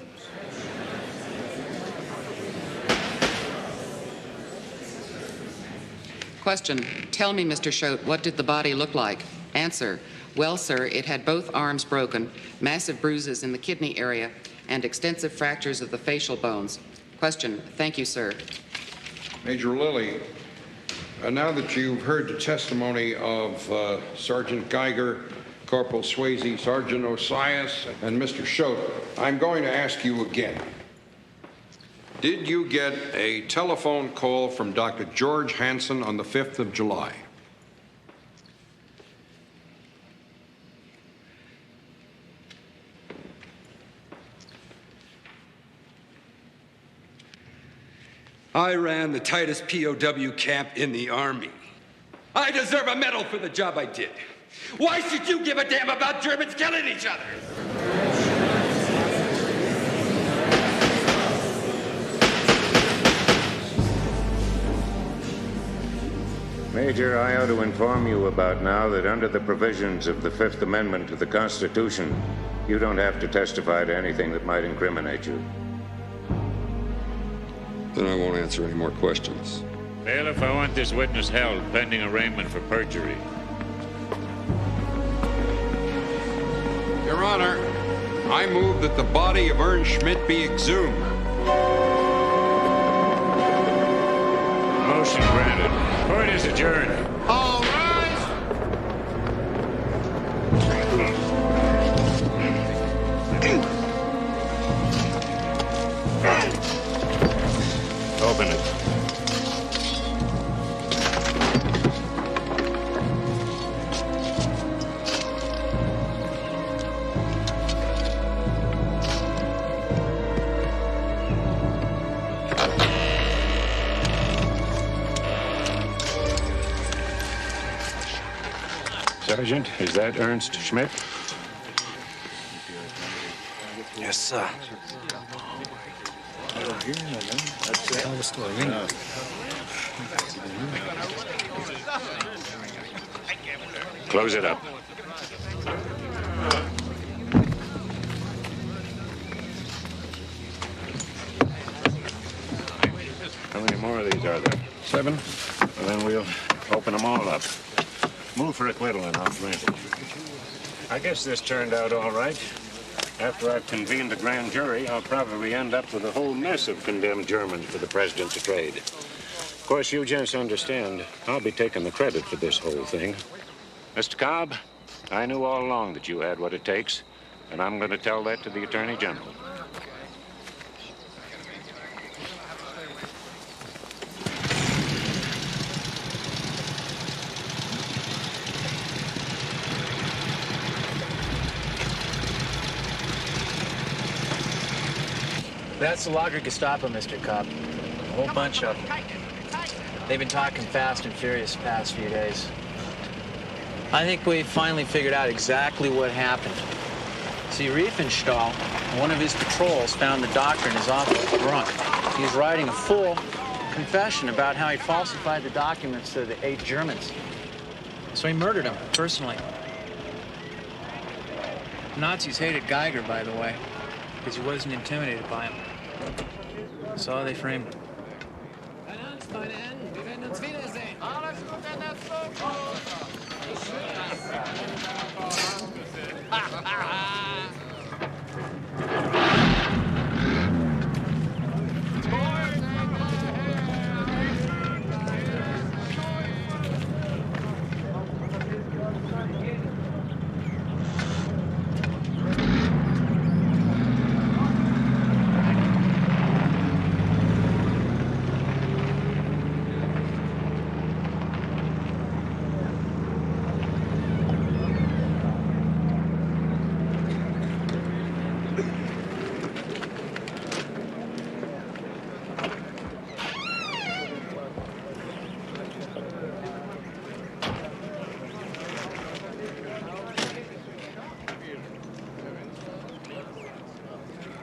Question. Tell me, Mr. Schote, what did the body look like? Answer. Well, sir, it had both arms broken, massive bruises in the kidney area, and extensive fractures of the facial bones. Question. Thank you, sir. Major Lilly, now that you've heard the testimony of Sergeant Geiger, Corporal Swayze, Sergeant Osias, and Mr. Schroeder, I'm going to ask you again. Did you get a telephone call from Dr. George Hansen on the 5th of July? I ran the tightest POW camp in the Army. I deserve a medal for the job I did. Why should you give a damn about Germans killing each other? Major, I ought to inform you about now that under the provisions of the Fifth Amendment to the Constitution, you don't have to testify to anything that might incriminate you. Then I won't answer any more questions. Bailiff, I want this witness held pending arraignment for perjury. Your Honor, I move that the body of Ernst Schmidt be exhumed. Motion granted. Court is adjourned. All rise. Open it. Sergeant, is that Ernst Schmidt? Yes, sir. Close it up. How many more of these are there? 7. Well, then we'll open them all up. Move for acquittal and I'll grant it. I guess this turned out all right. After I've convened a grand jury, I'll probably end up with a whole mess of condemned Germans for the president to trade. Of course, you gents understand, I'll be taking the credit for this whole thing. Mr. Cobb, I knew all along that you had what it takes, and I'm going to tell that to the Attorney General. That's the Lager Gestapo, Mr. Cobb. A whole bunch of them. They've been talking fast and furious the past few days. I think we finally figured out exactly what happened. See, Riefenstahl, one of his patrols, found the doctor in his office drunk. He was writing a full confession about how he falsified the documents to the 8 Germans. So he murdered him, personally. The Nazis hated Geiger, by the way, because he wasn't intimidated by him. So they framed him.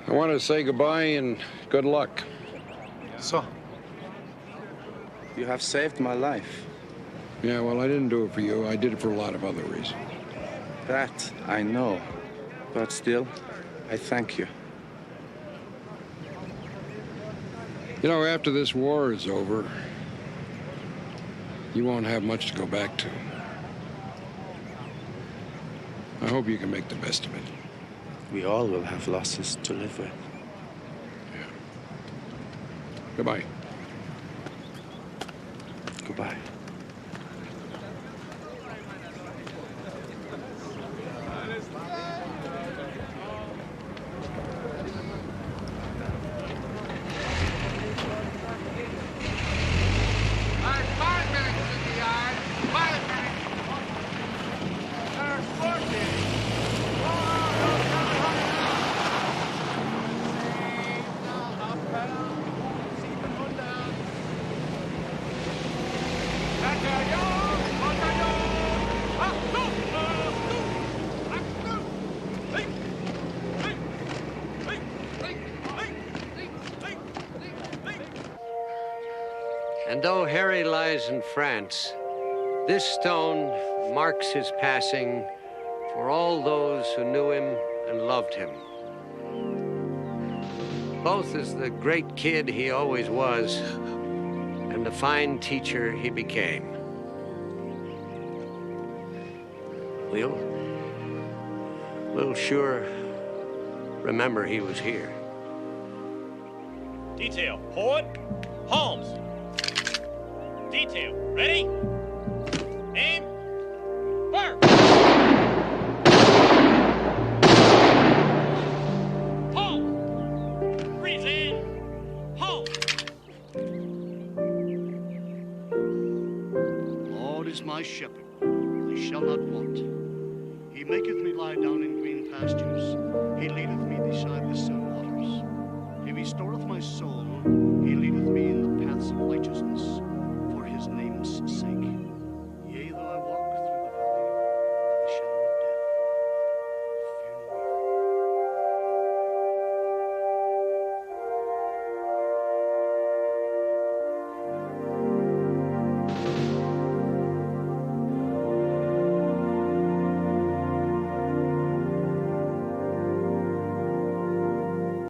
I want to say goodbye and good luck. So, you have saved my life. Yeah, well, I didn't do it for you. I did it for a lot of other reasons. That I know. But still, I thank you. You know, after this war is over, you won't have much to go back to. I hope you can make the best of it. We all will have losses to live with. Yeah. Goodbye. Goodbye. And though Harry lies in France, this stone marks his passing for all those who knew him and loved him. Both as the great kid he always was and the fine teacher he became. We'll sure remember he was here. Detail, forward, Holmes. Detail, ready? Aim, fire! Holmes! Freeze in! Holmes! Lord is my shepherd, I shall not want. He maketh me lie down in green pastures. He leadeth me beside the still waters. He restoreth my soul. He leadeth me in the paths of righteousness